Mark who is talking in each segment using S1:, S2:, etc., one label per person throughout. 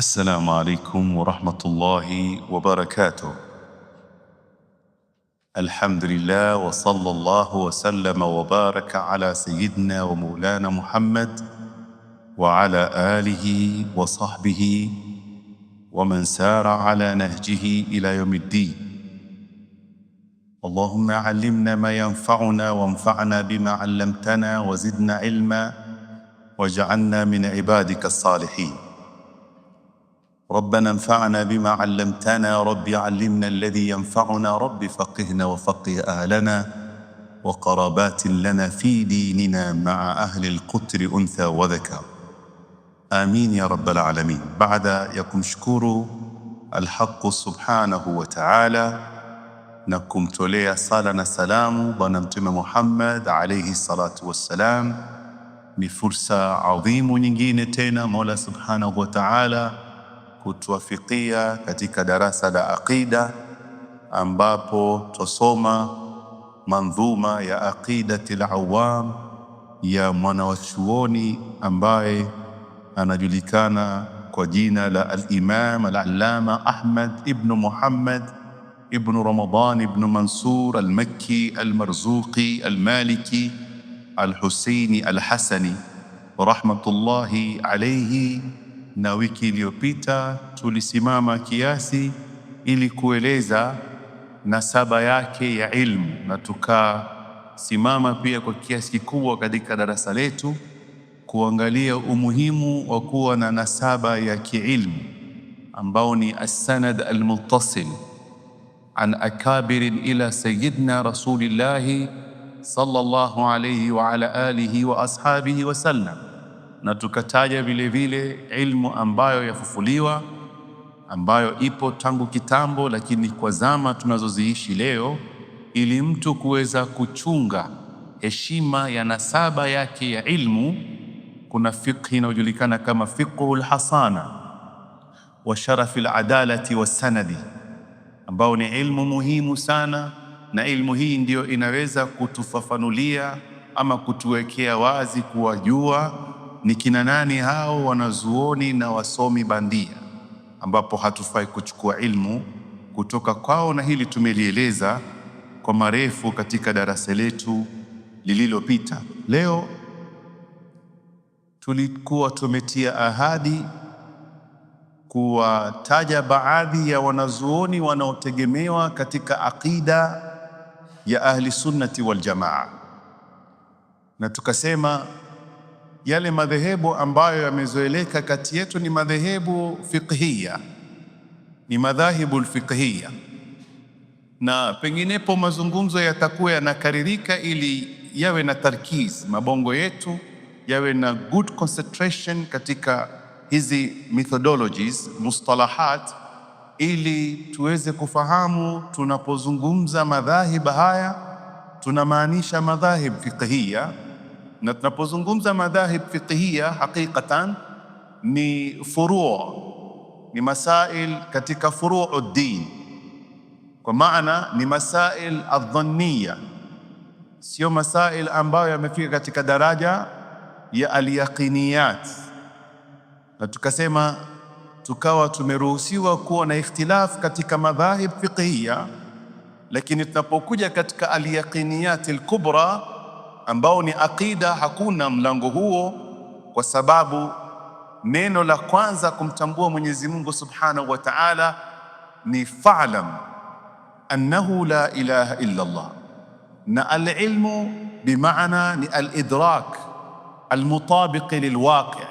S1: السلام عليكم ورحمة الله وبركاته. الحمد لله وصلى الله وسلم وبارك على سيدنا ومولانا محمد وعلى آله وصحبه ومن سار على نهجه إلى يوم الدين. اللهم علمنا ما ينفعنا وانفعنا بما علمتنا وزدنا علما واجعلنا من عبادك الصالحين. ربنا انفعنا بما علمتنا، رب علمنا الذي ينفعنا، رب فقهنا وفقه أهلنا وقرابات لنا في ديننا مع أهل القتر أنثى وذكر، آمين يا رب العالمين. بعد يكم شكور الحق سبحانه وتعالى نكم تولي صالنا سلام Bwana Mtume Muhammad alayhi salatu wassalam. Ni fursa adhimu nyingine tena Mola subhanahu wa ta'ala kutuwafikia katika darasa la aqida, ambapo tusoma mandhuma ya aqidatil awam ya mwanachuoni ambaye anajulikana kwa jina la al-Imam al-Allama Ahmad ibn Muhammad ibn Ramadan ibn Mansur al-Makki al-Marzuqi al-Maliki al-Husaini al-Hasani rahmatullahi alayhi. Na wiki iliyopita tulisimama kiasi ili kueleza nasaba yake ya ilmu, na tukasimama pia kwa kiasi kikubwa katika darasa letu kuangalia umuhimu wa kuwa na nasaba ya kiilmu ambao ni as-sanad al-muttasil an akabirin ila sayyidina rasulillahi sallallahu alayhi wa ala alihi wa ashabihi wa sallam. Na tukataja vile vile ilmu ambayo yafufuliwa, ambayo ipo tangu kitambo, lakini kwa zama tunazoziishi leo, ili mtu kuweza kuchunga heshima ya nasaba yake ya ilmu, kuna fiqhi inayojulikana kama fiqhul hasana wa sharafil adalati wassanadi, ambao ni ilmu muhimu sana, na ilmu hii ndiyo inaweza kutufafanulia ama kutuwekea wazi kuwajua ni kina nani hao wanazuoni na wasomi bandia, ambapo hatufai kuchukua ilmu kutoka kwao, na hili tumelieleza kwa marefu katika darasa letu lililopita. Leo tulikuwa tumetia ahadi kuwataja baadhi ya wanazuoni wanaotegemewa katika aqida ya ahli sunnati wal jamaa, na tukasema yale madhehebu ambayo yamezoeleka kati yetu ni madhehebu fiqhia, ni madhahibu alfiqhia, na penginepo mazungumzo yatakuwa yanakaririka ili yawe na tarkiz, mabongo yetu yawe na good concentration katika hizi methodologies, mustalahat, ili tuweze kufahamu tunapozungumza madhahib haya tunamaanisha madhahib fiqhia. Na tunapozungumza madhahib fiqhia hakikatan ni furu', ni masail katika furu'u din, kwa maana ni masail adh-dhanniya, sio masail ambayo yamefika katika daraja ya al-yaqiniyat. Na tukasema tukawa tumeruhusiwa kuwa na ikhtilaf katika madhahib fiqhia, lakini tunapokuja katika al-yaqiniyat al-kubra ambao ni aqida, hakuna mlango huo, kwa sababu neno la kwanza kumtambua Mwenyezi Mungu Subhanahu wa Ta'ala ni fa'lam annahu la ilaha illa Allah, na al-ilmu bimaana ni al-idrak al-mutabiq lilwaqi'.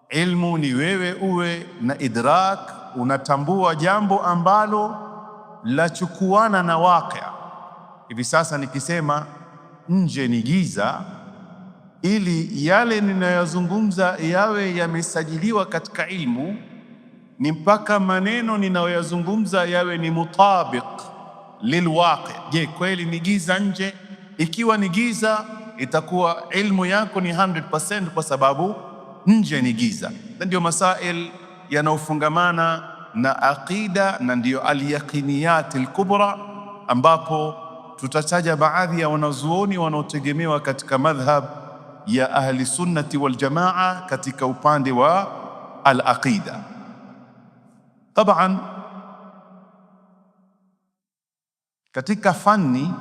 S1: Ilmu ni wewe uwe na idrak, unatambua jambo ambalo lachukuana na waqi'. Hivi sasa nikisema nje ni giza, ili yale ninayozungumza yawe yamesajiliwa katika ilmu, ni mpaka maneno ninayoyazungumza yawe ni mutabiq lilwaqi'. Je, kweli ni giza nje? Ikiwa ni giza, itakuwa ilmu yako ni 100% kwa sababu nje ni giza. Na ndio masail yanayofungamana na aqida, na ndio al-yaqiniyat al-kubra, ambapo tutataja baadhi ya wanazuoni wanaotegemewa katika madhhab ya ahli sunnati wal jamaa katika upande wa al-aqida. Taban, katika fani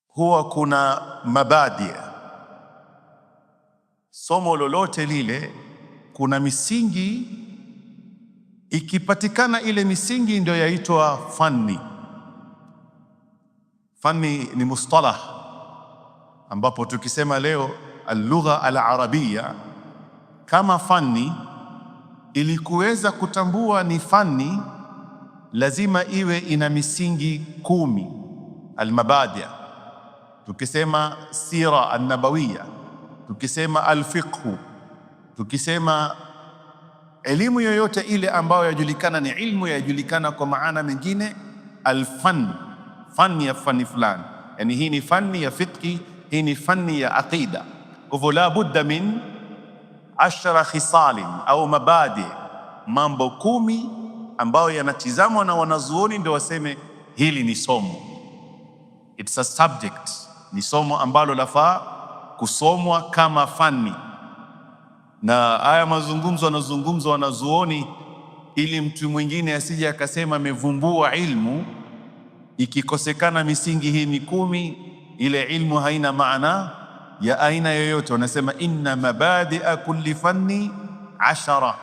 S1: huwa kuna mabadi. Somo lolote lile kuna misingi, ikipatikana ile misingi ndio yaitwa fani. Fani ni mustalah ambapo tukisema leo al-lugha al-arabia kama fani, ili kuweza kutambua ni fani lazima iwe ina misingi 10 al-mabadi'. Tukisema sira an-nabawiyya, tukisema al-fiqh, tukisema elimu yoyote ile ambayo yajulikana ni ilmu yajulikana kwa maana mengine al-fan, fani ya fani fulani, yani hii ni fani ya fiqh, hii ni fani ya aqida. Kwa hivyo la budda min 10 khisalin au mabadi, mambo 10 ambayo yanatizamwa na wanazuoni ndio waseme hili ni somo. It's a subject, ni somo ambalo lafaa kusomwa kama fani. Na haya mazungumzo yanazungumzwa wanazuoni ili mtu mwingine asije akasema amevumbua ilmu, ikikosekana misingi hii ni 10 ile ilmu haina maana ya aina yoyote. Wanasema inna mabadi'a kulli fanni 10,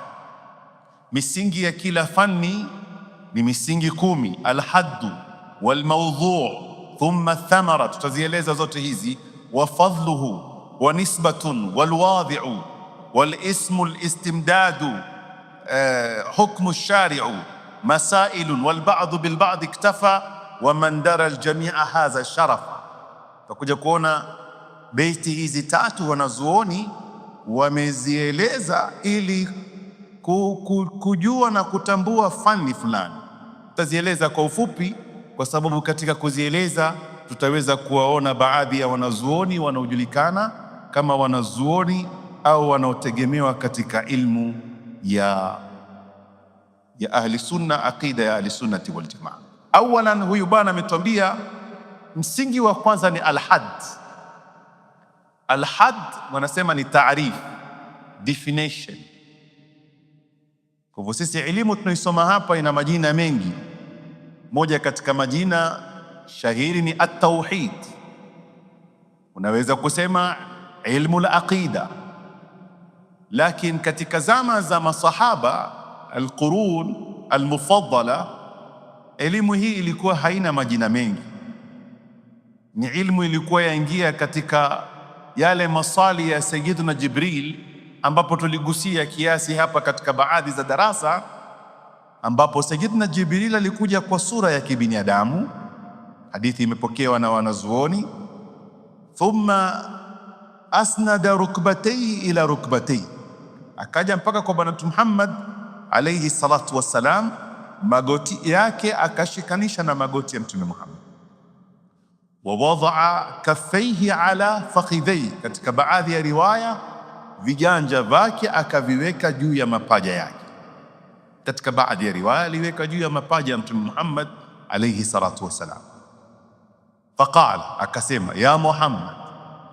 S1: misingi ya kila fani ni misingi 10. Alhaddu walmawdhu' thumma thamara, tutazieleza zote hizi. Wa fadluhu wa nisbatun walwadhi'u walismu listimdadu hukmu lshari'u masailun walba'du bilba'di iktafa wa man dara aljami'a hadha sharafa. Tutakuja kuona beiti hizi 3 wanazuoni wamezieleza ili kujua na kutambua fani fulani. Tutazieleza kwa ufupi kwa sababu katika kuzieleza tutaweza kuwaona baadhi ya wanazuoni wanaojulikana kama wanazuoni au wanaotegemewa katika ilmu ya ahli sunna, aqida ya ahli sunnati wal jamaa. Awalan, huyu bwana ametuambia msingi wa kwanza ni al-hadd. Al-hadd wanasema ni taarif, definition. Kwa hivyo sisi elimu tunaisoma hapa ina majina mengi. Moja katika majina shahiri ni at-tauhid. Unaweza kusema ilmu al-aqida, lakini katika zama za masahaba al-qurun al-mufaddala, elimu hii ilikuwa haina majina mengi. Ni ilmu ilikuwa yaingia katika yale masali ya Sayyiduna Jibril, ambapo tuligusia kiasi hapa katika baadhi za darasa, ambapo Sayyiduna Jibril alikuja kwa sura ya kibinadamu. Hadithi imepokewa na wanazuoni. Thumma asnada rukbatayhi ila rukbatayhi, akaja mpaka kwa Bwana Muhammad alayhi salatu wassalam, magoti yake akashikanisha na magoti ya Mtume Muhammad. Wa wadaa kaffayhi ala fakhidhayhi, katika baadhi ya riwaya viganja vyake akaviweka juu ya mapaja yake. Katika baadhi ya riwaya aliweka juu ya mapaja ya Mtume Muhammad alayhi salatu wassalam. Faqala, akasema ya Muhammad,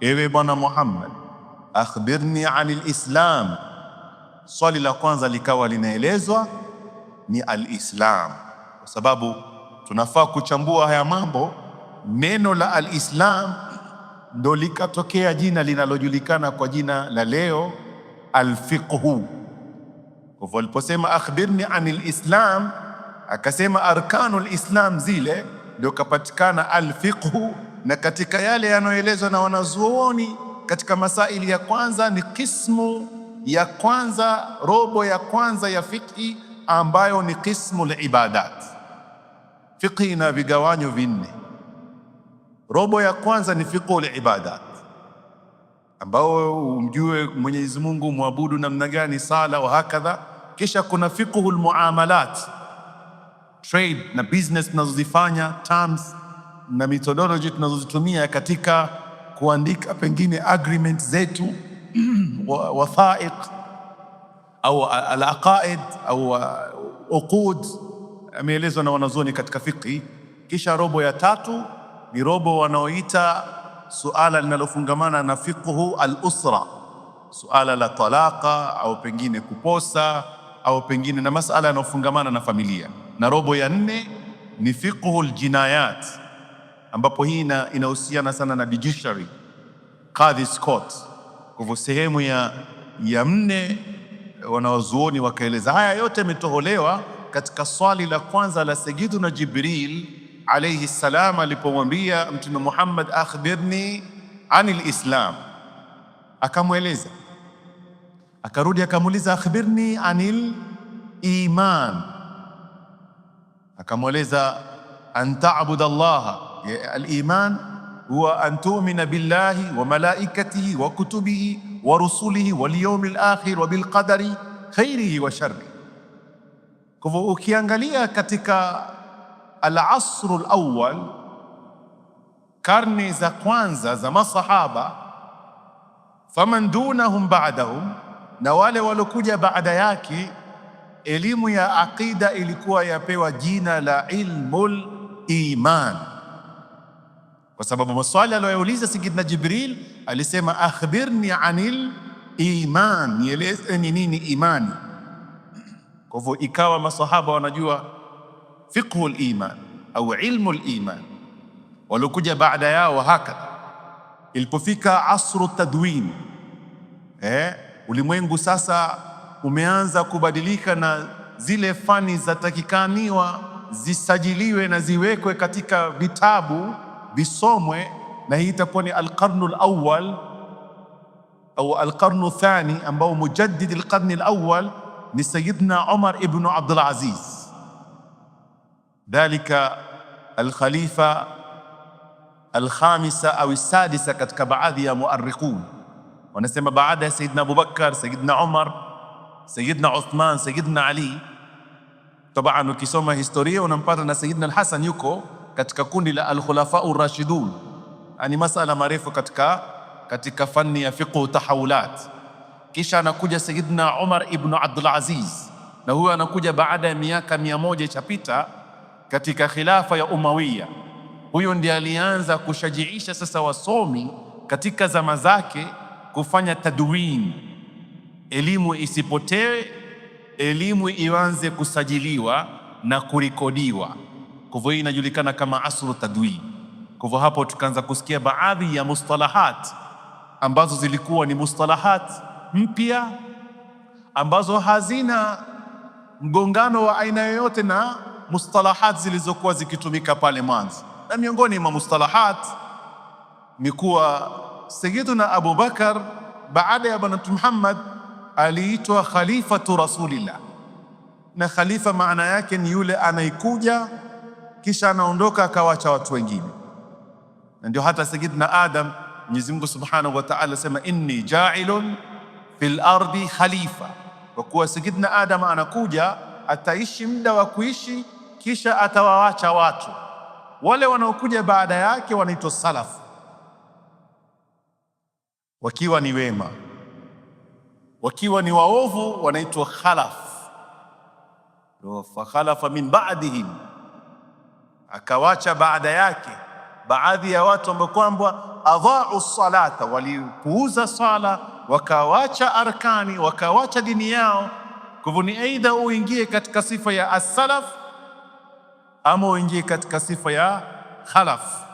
S1: ewe Bwana Muhammad, akhbirni anil islam. Swali la kwanza likawa linaelezwa ni al-islam, kwa sababu tunafaa kuchambua haya mambo. Neno la al-islam ndo likatokea jina linalojulikana kwa jina la leo al-fiqhu. Kwa hivyo aliposema akhbirni anil islam, akasema arkanul islam, zile ndio kapatikana al-fiqhu. Na katika yale yanayoelezwa na wanazuoni katika masaili ya kwanza ni kismu ya kwanza, robo ya kwanza ya fiqhi, ambayo ni kismu al-ibadat. Fiqhi ina vigawanyo 4. Robo ya kwanza ni fiqhu al-ibadat, ambao umjue Mwenyezi Mungu muabudu namna gani, sala wa hakadha. Kisha kuna fiqhu al-muamalat, trade na business tunazozifanya, terms na methodology tunazozitumia katika kuandika pengine agreement zetu wathaiq au al-aqaid au uqud, ameelezwa na wanazuoni katika fiqhi. Kisha robo ya 3 ni robo wanaoita suala linalofungamana na fiqhu al-usra, suala la talaka au pengine kuposa au pengine na masala yanayofungamana na familia. Na robo ya 4 ni fiqhul jinayat, ambapo hii inahusiana sana na judiciary, qadhi's court. Kwa hivyo sehemu ya 4 wanawazuoni wakaeleza haya yote yametoholewa katika swali la kwanza la Sayyiduna Jibril alayhi salam alipomwambia Mtume Muhammad, akhbirni anil islam, akamweleza. Akarudi akamuuliza, akhbirni anil iman, akamweleza, an ta'budu Allah. Al-iman huwa an tu'mina billahi wa malaikatihi wa kutubihi wa rusulihi wal yawmil akhir wa bil qadari khairihi wa sharrihi. Kwa hivyo ukiangalia katika al-asr al-awwal, karne za kwanza za masahaba, faman dunahum ba'dahum, na wale walokuja baada yake, elimu ya aqida ilikuwa yapewa jina la ilmul iman, kwa sababu maswali aliyouliza Sayyidina Jibril alisema, akhbirni anil iman, nieleze ni nini imani. Kwa hivyo ikawa masahaba wanajua fiqhul iman au ilmul iman. Walokuja baada yao hakadha. Ilipofika asru tadwin, ulimwengu sasa umeanza kubadilika na zile fani zatakikaniwa zisajiliwe na ziwekwe katika vitabu visomwe, na hii itakuwa ni alqarnu alawwal au alqarnu thani, ambao mujaddid alqarni alawwal ni Sayyidina Umar ibn Abdul Aziz, dhalika alkhalifa alkhamisa au sadisa katika baadhi ya muarrikhun. Wanasema baada ya Sayyidina Abubakar, Sayyidina Umar, Sayyidina Uthman, Sayyidina Ali. Tabaan ukisoma historia unampata na Sayyidina al-Hasan yuko katika kundi la al-khulafa ar-rashidun. Ani masala marefu katika fani ya fiqh tahawulat. Kisha anakuja Sayyidina Umar ibn Abdul Aziz, na huyo anakuja baada ya miaka 100 ichapita katika khilafa ya Umawiya. Huyo ndiye alianza kushajiisha sasa wasomi katika zama zake kufanya tadwin, elimu isipotee, elimu ianze kusajiliwa na kurikodiwa. Kwa hivyo hii inajulikana kama asru tadwin. Kwa hivyo hapo tukaanza kusikia baadhi ya mustalahat ambazo zilikuwa ni mustalahat mpya ambazo hazina mgongano wa aina yoyote na mustalahat zilizokuwa zikitumika pale mwanzo. Na miongoni mwa mustalahat ni kuwa Sayyiduna Abu Bakar baada ya Bwana Muhammad aliitwa khalifatu Rasulillah, na khalifa maana yake ni yule anaikuja kisha anaondoka akawacha watu wengine. Na ndio hata Sayyidina Adam, Mwenyezi Mungu Subhanahu wa Ta'ala sema, inni ja'ilun fil ardi khalifa, kwa kuwa Sayyidina Adam anakuja ataishi muda wa kuishi kisha atawawacha watu. Wale wanaokuja baada yake wanaitwa salaf, wakiwa ni wema. Wakiwa ni waovu wanaitwa khalaf. Fa khalafa min ba'dihim, akawacha baada yake baadhi ya watu ambao kwamba adha'u salata, walipuuza sala, wakawacha arkani, wakawacha dini yao. Kwa hivyo ni aidha uingie katika sifa ya as-salaf ama uingie katika sifa ya khalaf,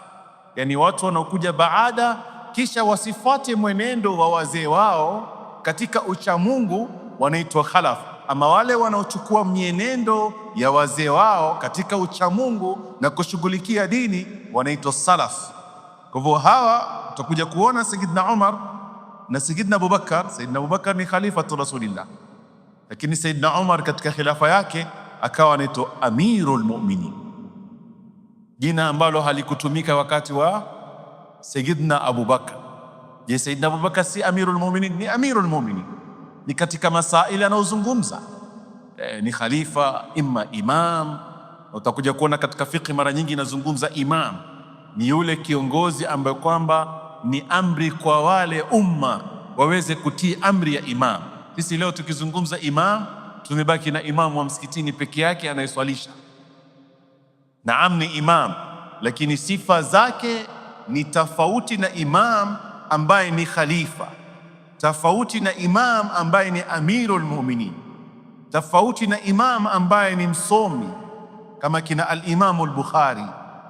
S1: yani watu wanaokuja baada kisha wasifuate mwenendo wa wazee wao katika uchamungu wanaitwa khalaf, ama wale wanaochukua mienendo ya wazee wao katika uchamungu na kushughulikia dini wanaitwa salaf. Kwa hivyo hawa tutakuja kuona Sayyidina Umar na Sayyidina Abubakar. Sayyidina Abubakar ni khalifatu Rasulillah, lakini Sayyidina Umar katika khilafa yake akawa anaitwa Amirul Mu'minin, jina ambalo halikutumika wakati wa Sayyidina Abubakar. Je, Sayyidina Abubakar si Amirul Mu'minin? Ni Amirul Mu'minin, ni katika masaili anayozungumza ni khalifa imma imam. Utakuja kuona katika fiqh mara nyingi inazungumza imam ni yule kiongozi ambaye kwamba ni amri kwa wale umma waweze kutii amri ya imam. Sisi leo tukizungumza imam tumebaki na imamu wa msikitini peke yake anayeswalisha. Naam, ni imam, lakini sifa zake ni tofauti na imam ambaye ni khalifa. tofauti na imam ambaye ni amirul mu'minin, tofauti na imam ambaye ni msomi kama kina al-Imamu al-Bukhari,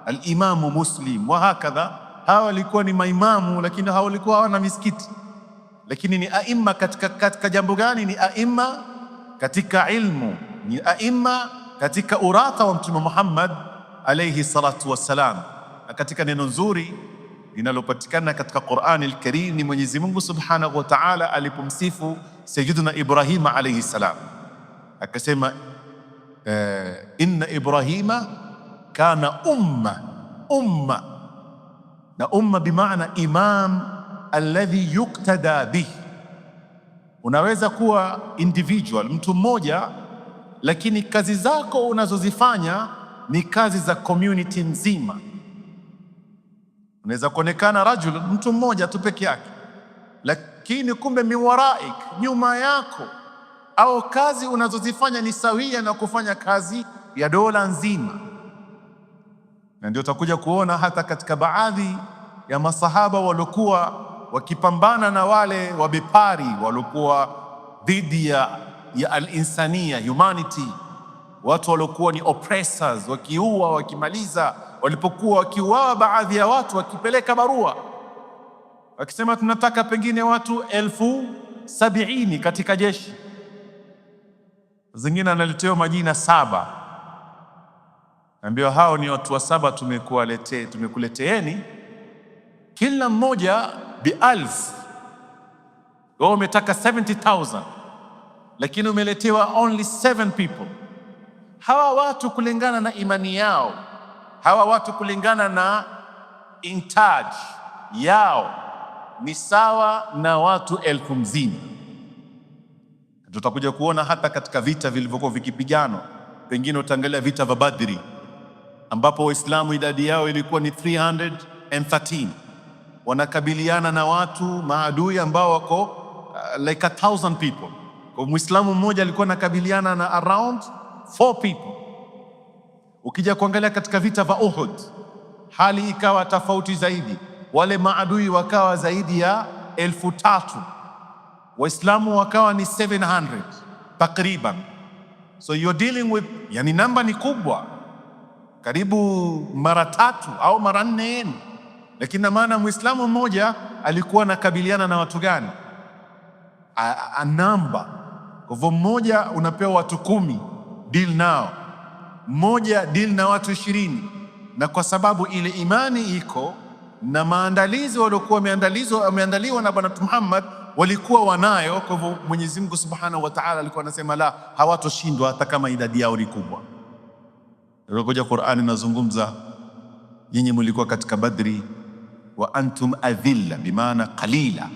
S1: al-Imamu Muslim wa hakadha. Hawa walikuwa ni maimamu, lakini hawa walikuwa hawana misikiti, lakini ni aima katika jambo gani? Ni aima katika ilmu, ni aima katika uratha wa Mtume Muhammad alayhi salatu wassalam. Na katika neno nzuri linalopatikana katika Qur'ani al-Karim ni Mwenyezi Mungu Subhanahu wa Ta'ala alipomsifu Sayyidina Ibrahim alayhi salam, akasema inna Ibrahima kana umma, na umma bimaana imam alladhi yuktada bih. Unaweza kuwa individual, mtu mmoja, lakini kazi zako unazozifanya ni kazi za community nzima. Unaweza kuonekana rajul, mtu mmoja tu peke yake, lakini kumbe miwaraik, nyuma yako, au kazi unazozifanya ni sawia na kufanya kazi ya dola nzima. Na ndio utakuja kuona hata katika baadhi ya masahaba waliokuwa wakipambana na wale wabepari waliokuwa dhidi ya al-insania, humanity, watu waliokuwa ni oppressors, wakiua, wakimaliza. Walipokuwa wakiuawa baadhi ya watu, wakipeleka barua wakisema tunataka pengine watu 70,000 katika jeshi, zingine analetewa majina 7, naambiwa hao ni watu wa 7 tumekuleteeni kila mmoja bi1000. Wao umetaka 70,000 lakini umeletewa only 7 people. Hawa watu kulingana na imani yao, hawa watu kulingana na intaj yao ni sawa na watu 10,000. Tutakuja kuona hata katika vita vilivyokuwa vikipiganwa, pengine utaangalia vita vya Badri ambapo Waislamu idadi yao ilikuwa ni 313, wanakabiliana na watu maadui ambao wako like 1,000 people. Kwa Muislamu mmoja alikuwa anakabiliana na around 4 people. Ukija kuangalia katika vita vya Uhud, hali ikawa tofauti zaidi, wale maadui wakawa zaidi ya 3,000, Waislamu wakawa ni 700 takriban. So you're dealing with, yani namba ni kubwa, karibu mara 3 au mara 4. Lakini na maana Muislamu mmoja alikuwa anakabiliana na watu gani? A namba. Kwa hivyo mmoja unapewa watu 10 deal nao, mmoja deal na watu 20. Na kwa sababu ile imani iko na maandalizi waliokuwa wameandaliwa na Bwana Muhammad walikuwa wanayo. Kwa hivyo Mwenyezi Mungu Subhanahu wa Ta'ala alikuwa anasema la, hawatoshindwa hata kama idadi yao ni kubwa. Ndio Qur'ani inazungumza, nyinyi mlikuwa katika Badri wa antum adhilla, bimaana qalila,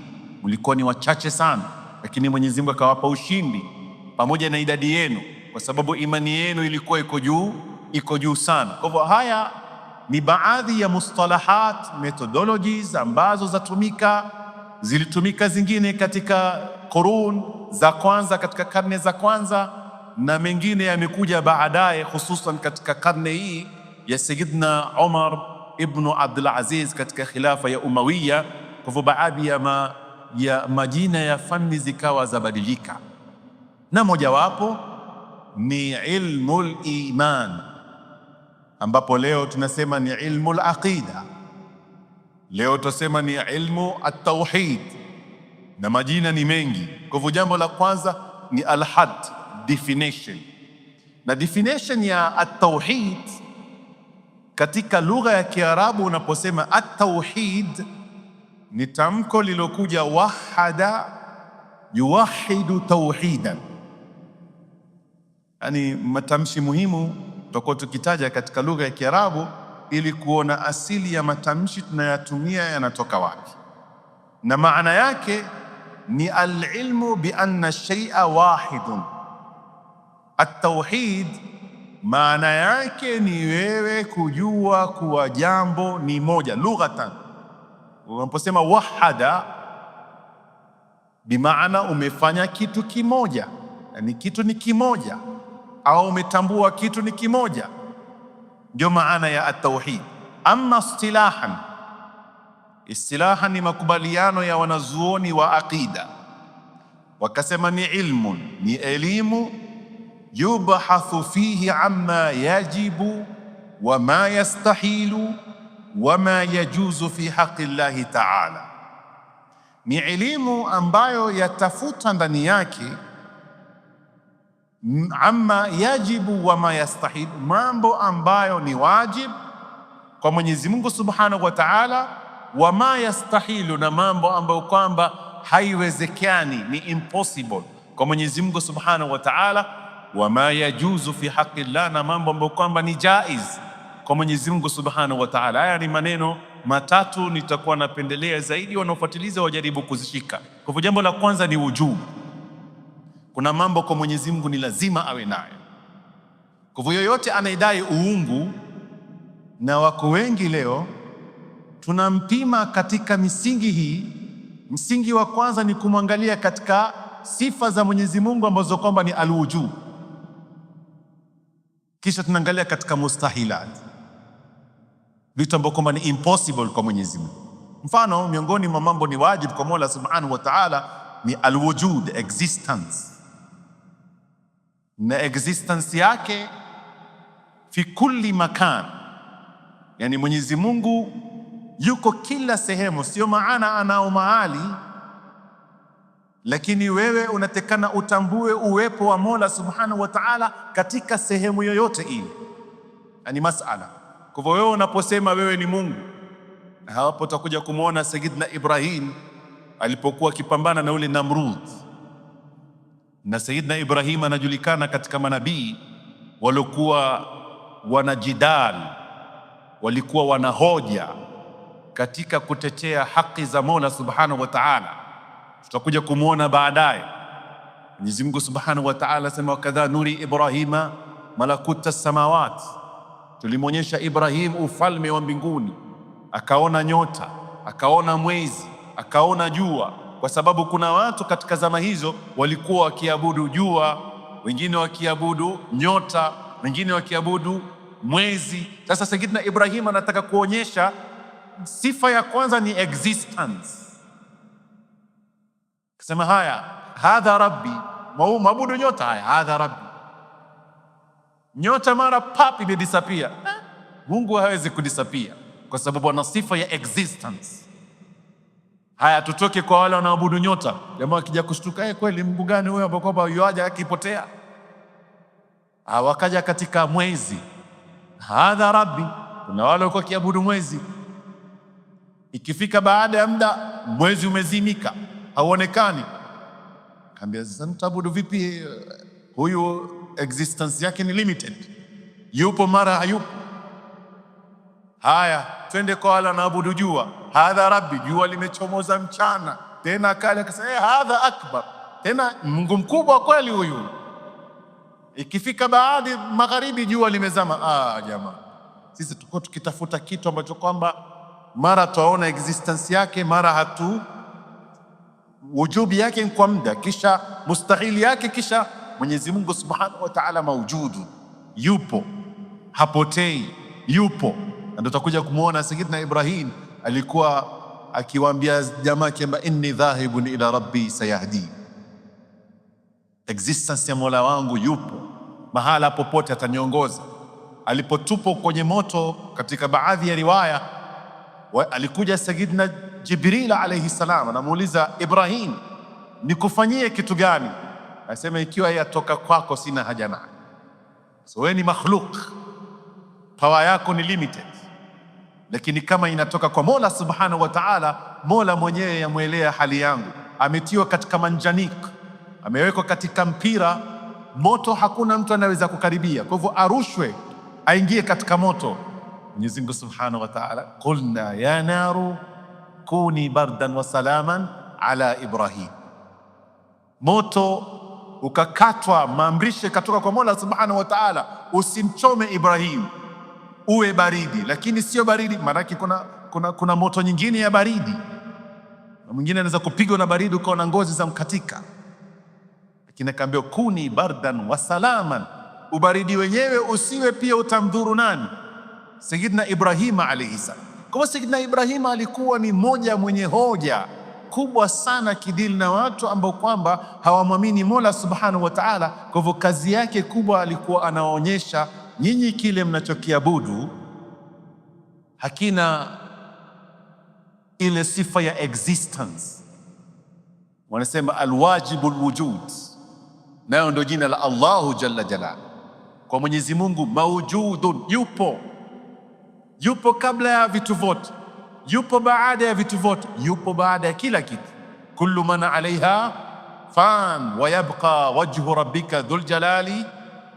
S1: mlikuwa ni wachache sana, lakini Mwenyezi Mungu akawapa ushindi pamoja na idadi yenu, kwa sababu imani yenu ilikuwa iko juu sana. Kwa hivyo haya ni baadhi ya mustalahat, methodologies ambazo zilitumika zingine katika qurun za kwanza, katika karne za kwanza, na mengine yamekuja baadaye, hususan katika karne hii ya Sayyidina Umar ibn Abdul Aziz katika khilafa ya Umawiya. Kwa hivyo baadhi ya majina ya fani zikawa zabadilika, na mojawapo ni ilmul iman, ambapo leo tunasema ni ilmul aqida, leo tunasema ni ilmu at-tauhid, na majina ni mengi. Kwa hivyo jambo la kwanza ni al-had, definition. Na definition ya at-tauhid katika lugha ya Kiarabu, unaposema at-tauhid ni tamko lilokuja wahada yuwahidu tauhidan, yani matamshi muhimu tutakuwa tukitaja katika lugha ya Kiarabu ili kuona asili ya matamshi tunayatumia yanatoka wapi. Na maana yake ni al-ilmu bi anna shay'a wahidun. At-tauhid maana yake ni wewe kujua kuwa jambo ni moja lughatan. Unaposema wahada, bimaana umefanya kitu kimoja, yani kitu ni kimoja, au umetambua kitu ni kimoja, ndio maana ya at-tauhid. Amma istilahan ni makubaliano ya wanazuoni wa aqida wakasema ni ilmun, ni elimu, yubhathu fihi amma yajibu wa ma yastahilu wa ma yajuzu fi haqqi llahi ta'ala, ni elimu ambayo yatafuta ndani yake amma yajibu wa ma yastahilu, mambo ambayo ni wajib kwa Mwenyezi Mungu Subhanahu wa Ta'ala, wa ma yastahilu, na mambo ambayo kwamba haiwezekani, ni impossible kwa Mwenyezi Mungu Subhanahu wa Ta'ala, wa ma yajuzu fi haqqi llah, na mambo ambayo kwamba ni jaiz kwa Mwenyezi Mungu Subhanahu wa Ta'ala. Haya ni maneno matatu nitakuwa napendelea zaidi wanaofuatiliza wajaribu kuzishika. Kwa hivyo jambo la kwanza ni wujubu. Kuna mambo kwa Mwenyezi Mungu ni lazima awe nayo. Kwa hivyo yoyote anayedai uungu, na wako wengi leo, tunampima katika misingi hii. Msingi wa kwanza ni kumwangalia katika sifa za Mwenyezi Mungu ambazo kwamba ni alwujub, kisha tunaangalia katika mustahilat, vitu ambavyo kwamba ni impossible kwa Mwenyezi Mungu. Mfano, miongoni mwa mambo ni wajib kwa Mola Subhanahu wa Ta'ala ni alwujud, existence, na existence yake fi kulli makan, yani Mwenyezi Mungu yuko kila sehemu. Sio maana anao mahali, lakini wewe unatekana utambue uwepo wa Mola Subhanahu wa Ta'ala katika sehemu yoyote ile, yani masala. Kwa hivyo wewe unaposema wewe ni Mungu, hapo utakuja kumwona Sayyidina Ibrahim alipokuwa akipambana na ule Namrud. Na Sayyidina Ibrahim anajulikana katika manabii waliokuwa wanajidal, walikuwa wanahoja katika kutetea haki za Mola Subhanahu wa Ta'ala. Tutakuja kumwona baadaye. Mwenyezi Mungu Subhanahu wa Ta'ala sema, wakadha nuri Ibrahima malakuta samawati, tulimwonyesha Ibrahim ufalme wa mbinguni, akaona nyota, akaona mwezi, akaona jua, kwa sababu kuna watu katika zama hizo walikuwa wakiabudu jua, wengine wakiabudu nyota, wengine wakiabudu mwezi. Sasa Sayyidina Ibrahim anataka kuonyesha sifa ya kwanza ni existence. Kasema haya, hadha rabbi, mabudu nyota, haya hadha rabbi. Nyota mara papi imedisappear. Mungu hawezi kudisappear kwa sababu ana sifa ya existence. Haya, tutoke kwa wale wanaabudu nyota. Jamaa akija kushtuka, kweli Mungu gani huyo ambaye kwamba yuaja akipotea? Wakaja katika mwezi, hadha rabbi. Kuna wale walikuwa kiabudu mwezi, ikifika baada ya muda mwezi umezimika, hauonekani. Kaambia, sasa mtaabudu vipi? Huyu existence yake ni limited, yupo mara hayupo. Haya, twende kwa wale wanaabudu jua, hadha rabbi, jua limechomoza mchana, tena kale akasema hadha akbar, tena Mungu mkubwa kweli huyu. Ikifika baada magharibi jua limezama. Jamaa, sisi tuko tukitafuta kitu ambacho kwamba mara tuaona existence yake, mara hatu, wujubi yake kwa muda, kisha mustahili yake, kisha Mwenyezi Mungu Subhanahu wa Ta'ala maujudu, yupo, hapotei, yupo. Na ndio tutakuja kumwona Sayyidina Ibrahim alikuwa akiwaambia jamaa kwamba inni dhahibun ila rabbi sayahdi, existence ya Mola wangu yupo, mahala popote ataniongoza. Alipotupwa kwenye moto, katika baadhi ya riwaya alikuja Sayyidina Jibril alayhi salam, anamuuliza Ibrahim, nikufanyie kitu gani? Anasema, ikiwa yatoka kwako sina haja nayo. So wewe ni makhluk, power yako ni limited, lakini kama inatoka kwa Mola Subhanahu wa Ta'ala, Mola mwenyewe yamwelea hali yangu. Ametiwa katika manjanik, amewekwa katika mpira, moto hakuna mtu anaweza kukaribia, kwa hivyo arushwe aingie katika moto. Mwenyezi Mungu Subhanahu wa Ta'ala, qulna ya naru kuni bardan wa salaman ala Ibrahim. Moto ukakatwa, maamrisho katoka kwa Mola Subhanahu wa Ta'ala, usimchome Ibrahim, uwe baridi. Lakini sio baridi, maanake kuna moto nyingine ya baridi, na mwingine anaweza kupigwa na baridi ukawa na ngozi za mkatika. Lakini akaambiwa kuni bardan wa salaman, ubaridi wenyewe usiwe pia utamdhuru nani? Sayyidina Ibrahim alayhi salam. Kwa Sayyidina Ibrahim alikuwa ni mmoja mwenye hoja kubwa sana kidili na watu ambao kwamba hawamwamini Mola Subhanahu wa Ta'ala. Kwa hivyo kazi yake kubwa alikuwa anaonyesha nyinyi kile mnachokiabudu hakina ile sifa ya existence. Wanasema alwajibul wujud, nayo ndio jina la Allahu jalla jalal. Kwa Mwenyezi Mungu mawjudun, yupo kabla ya vitu vyote, yupo baada ya vitu vyote, yupo baada ya kila kitu. Kullu man alaiha fan wa yabqa wajhu rabbika dhul jalali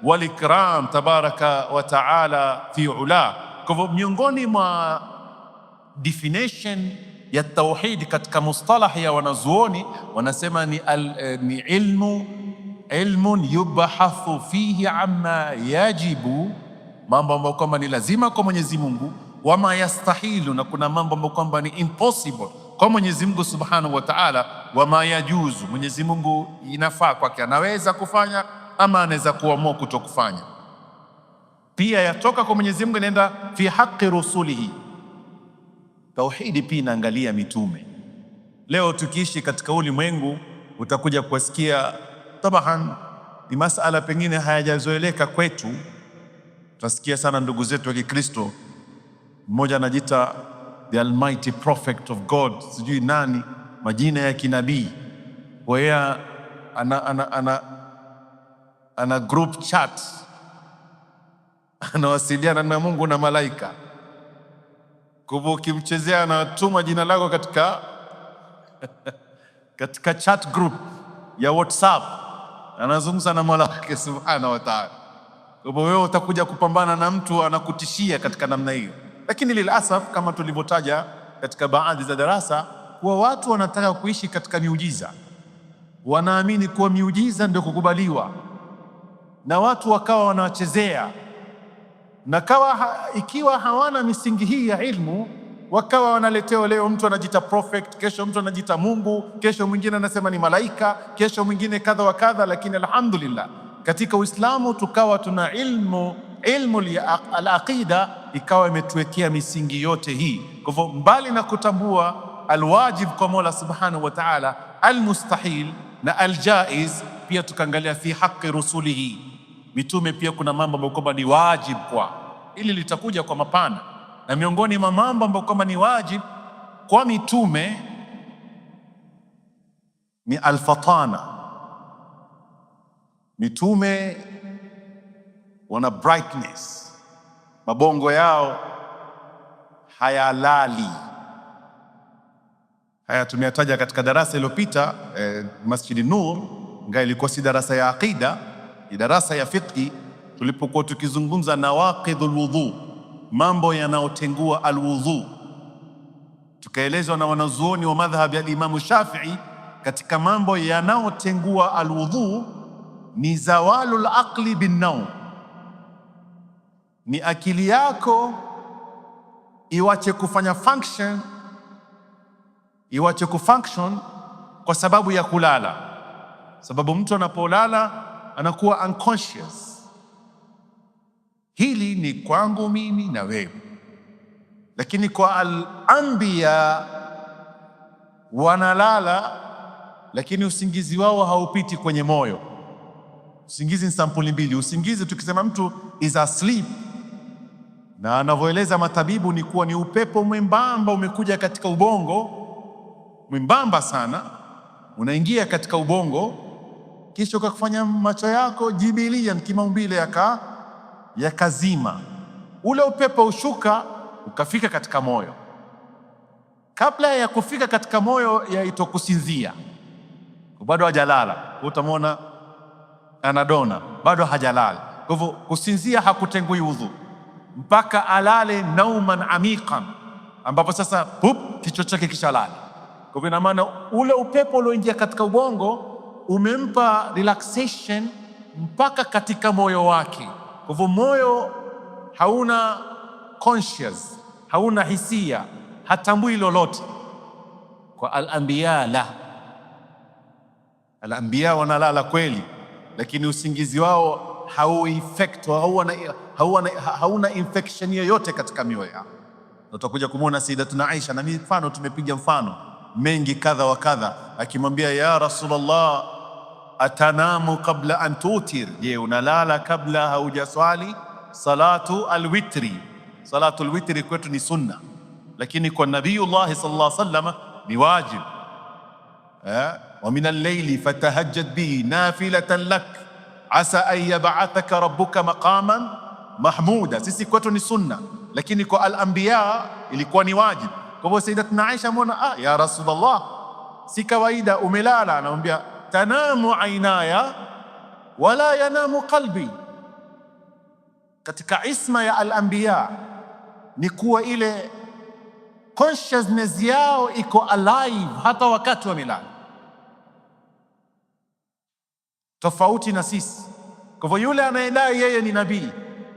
S1: wal ikram tabaraka wa taala fi ula. Kwa hivyo miongoni mwa definition ya tauhid katika mustalah ya wanazuoni wanasema ni ilmun yubahathu fihi amma yajibu, mambo ambayo kwamba ni lazima kwa Mwenyezi Mungu, wama yastahilu, na kuna mambo ambayo kwamba ni impossible kwa Mwenyezi Mungu Subhanahu wa Ta'ala, wama yajuzu, Mwenyezi Mungu inafaa kwake, anaweza kufanya ama anaweza kuamua kutokufanya. Pia yatoka kwa Mwenyezi Mungu inaenda fi haqqi rusulihi. Tauhidi pia inaangalia mitume. Leo tukiishi katika ulimwengu utakuja kusikia tabahan ni masala pengine hayajazoeleka kwetu. Tutasikia sana ndugu zetu wa Kikristo, mmoja anajiita the almighty prophet of God, sijui nani, majina ya kinabii. Kwa hiyo ana group chat, anawasiliana na Mungu na malaika. Kwa hivyo ukimchezea anatuma jina lako katika chat group ya WhatsApp, anazungumza na Mola wake Subhanahu wa Ta'ala. Kwa hivyo wewe utakuja kupambana na mtu anakutishia katika namna hiyo. Lakini lilasaf, kama tulivyotaja katika baadhi za darasa, kuwa watu wanataka kuishi katika miujiza, wanaamini kuwa miujiza ndio kukubaliwa, na watu wakawa wanawachezea, na ikiwa hawana misingi hii ya ilmu, wakawa wanaletewa, leo mtu anajiita prophet, kesho mtu anajiita Mungu, kesho mwingine anasema ni malaika, kesho mwingine kadha wa kadha. Lakini alhamdulillah katika Uislamu tukawa tuna ilmu al-aqida ikawa imetuwekea misingi yote hii. Kwa hivyo mbali na kutambua alwajib kwa Mola Subhanahu wa Ta'ala, almustahil na aljaiz, pia tukaangalia fi haqqi rusulihi, mitume pia kuna mambo ambayo kwamba ni wajib kwa, ili litakuja kwa mapana. Na miongoni mwa mambo ambayo kwamba ni wajib kwa mitume ni alfatana. Mitume wana brightness, mabongo yao hayalali. Haya tumeyataja katika darasa iliyopita Masjidi Nur, ingawa ilikuwa si darasa ya aqida, ni darasa ya fiqh, tulipokuwa tukizungumza nawaqidhul wudhu, mambo yanayotengua alwudhu. Tukaelezwa na wanazuoni wa madhhab ya Imam Shafi'i, katika mambo yanayotengua alwudhu ni zawalul aqli bin naum, ni akili yako iwache kufanya function kwa sababu ya kulala. Sababu mtu anapolala anakuwa unconscious. Hili ni kwangu mimi na wewe, lakini kwa al-anbiya wanalala, lakini usingizi wao haupiti kwenye moyo. Usingizi ni sampuli mbili. Usingizi tukisema mtu is asleep, na anavyoeleza matabibu ni kuwa ni upepo mwembamba umekuja katika ubongo, mwembamba sana, unaingia katika ubongo, kisha ukafanya macho yako jibilian kimaumbile yakazima. Ule upepo ushuka ukafika katika moyo. Kabla ya kufika katika moyo yaitwa kusinzia, bado hajalala. Utamwona anadona, bado hajalala. Kwa hivyo kusinzia hakutengui udhu mpaka alale nauman amiqan, ambapo sasa kichwa chake kishalala. Kwa hivyo ina maana ule upepo ulioingia katika ubongo umempa relaxation mpaka katika moyo wake. Kwa hivyo moyo hauna conscious, hauna hisia, hatambui lolote. Kwa al-anbiya la, al-anbiya wanalala kweli, lakini usingizi wao hauna infection yoyote katika mioyo yao. Utakuja kumwona Sayyidatuna Aisha, na mfano tumepiga mfano mengi kadha wa kadha, akimwambia ya Rasulullah, atanamu qabla an tutir, je, unalala kabla haujaswali salatu alwitri? Salatu alwitri kwetu ni sunna, lakini kwa Nabiyullah sallallahu alaihi wasallam ni wajib. Wa min al-layli fatahajjad bihi nafilatan lak asa an yab'athaka rabbuka maqaman mahmuda. Sisi kwetu ni sunna, lakini kwa al-anbiya ilikuwa ni wajib. Kwa hivyo Sayyidatuna Aisha muona, ya Rasulullah, si kawaida umelala. Anamwambia tanamu ainaya wala yanamu qalbi. Katika isma ya al-anbiya ni kuwa ile consciousness yao iko alive hata wakati wa milala, tofauti na sisi. Kwa hivyo yule anayedai yeye ni nabii,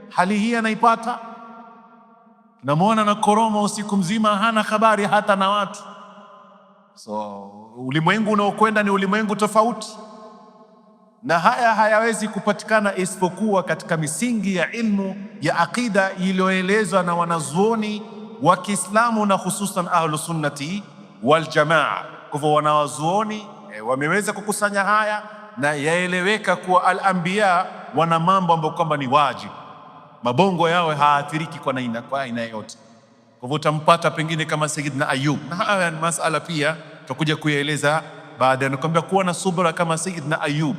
S1: hali hii anaipata. Tunamwona na koroma usiku mzima, hana habari hata na watu. So ulimwengu unaokwenda ni ulimwengu tofauti, na haya hayawezi kupatikana isipokuwa katika misingi ya ilmu ya aqida iliyoelezwa na wanazuoni wa Kiislamu na hususan ahlus sunnati wal jamaa. Kwa hivyo wanawazuoni wameweza kukusanya haya, na yaeleweka kuwa al-anbiya wana mambo ambayo kwamba ni wajibu, mabongo yao haathiriki kwa aina yote. Kwa hivyo utampata pengine kama Sayyidina Ayub, na haya ni masala pia tutakuja kuyaeleza baada. Nakwambia kuwa na subra kama Sayyidina Ayub.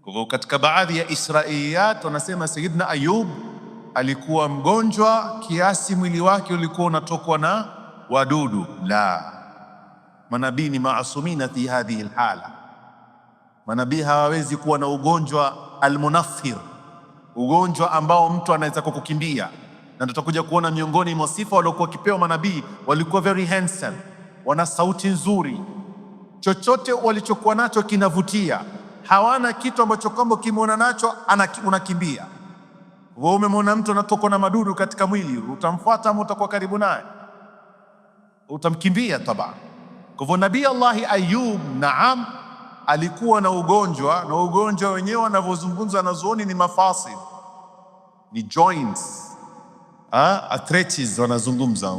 S1: Kwa hivyo katika baadhi ya Israiliyat wanasema Sayyidina Ayub alikuwa mgonjwa kiasi mwili wake ulikuwa unatokwa na wadudu. La, manabii ni maasumina fi hadhihi alhala. Manabii hawawezi kuwa na ugonjwa almunaffir, ugonjwa ambao mtu anaweza kukukimbia. Na tutakuja kuona miongoni mwa sifa waliokuwa wakipewa manabii, walikuwa very handsome, wana sauti nzuri, chochote walichokuwa nacho kinavutia, hawana kitu ambacho kwamba kimeona nacho unakimbia. Wewe umemwona mtu anatokwa na madudu katika mwili, utamfuata ama utakuwa karibu naye? Utamkimbia tabaan. Kwa hivyo Nabii Allah Ayub, naam, alikuwa na ugonjwa, na ugonjwa wenyewe wanavyozungumza wanazuoni ni mafasid, ni joints, arthritis wanazungumza.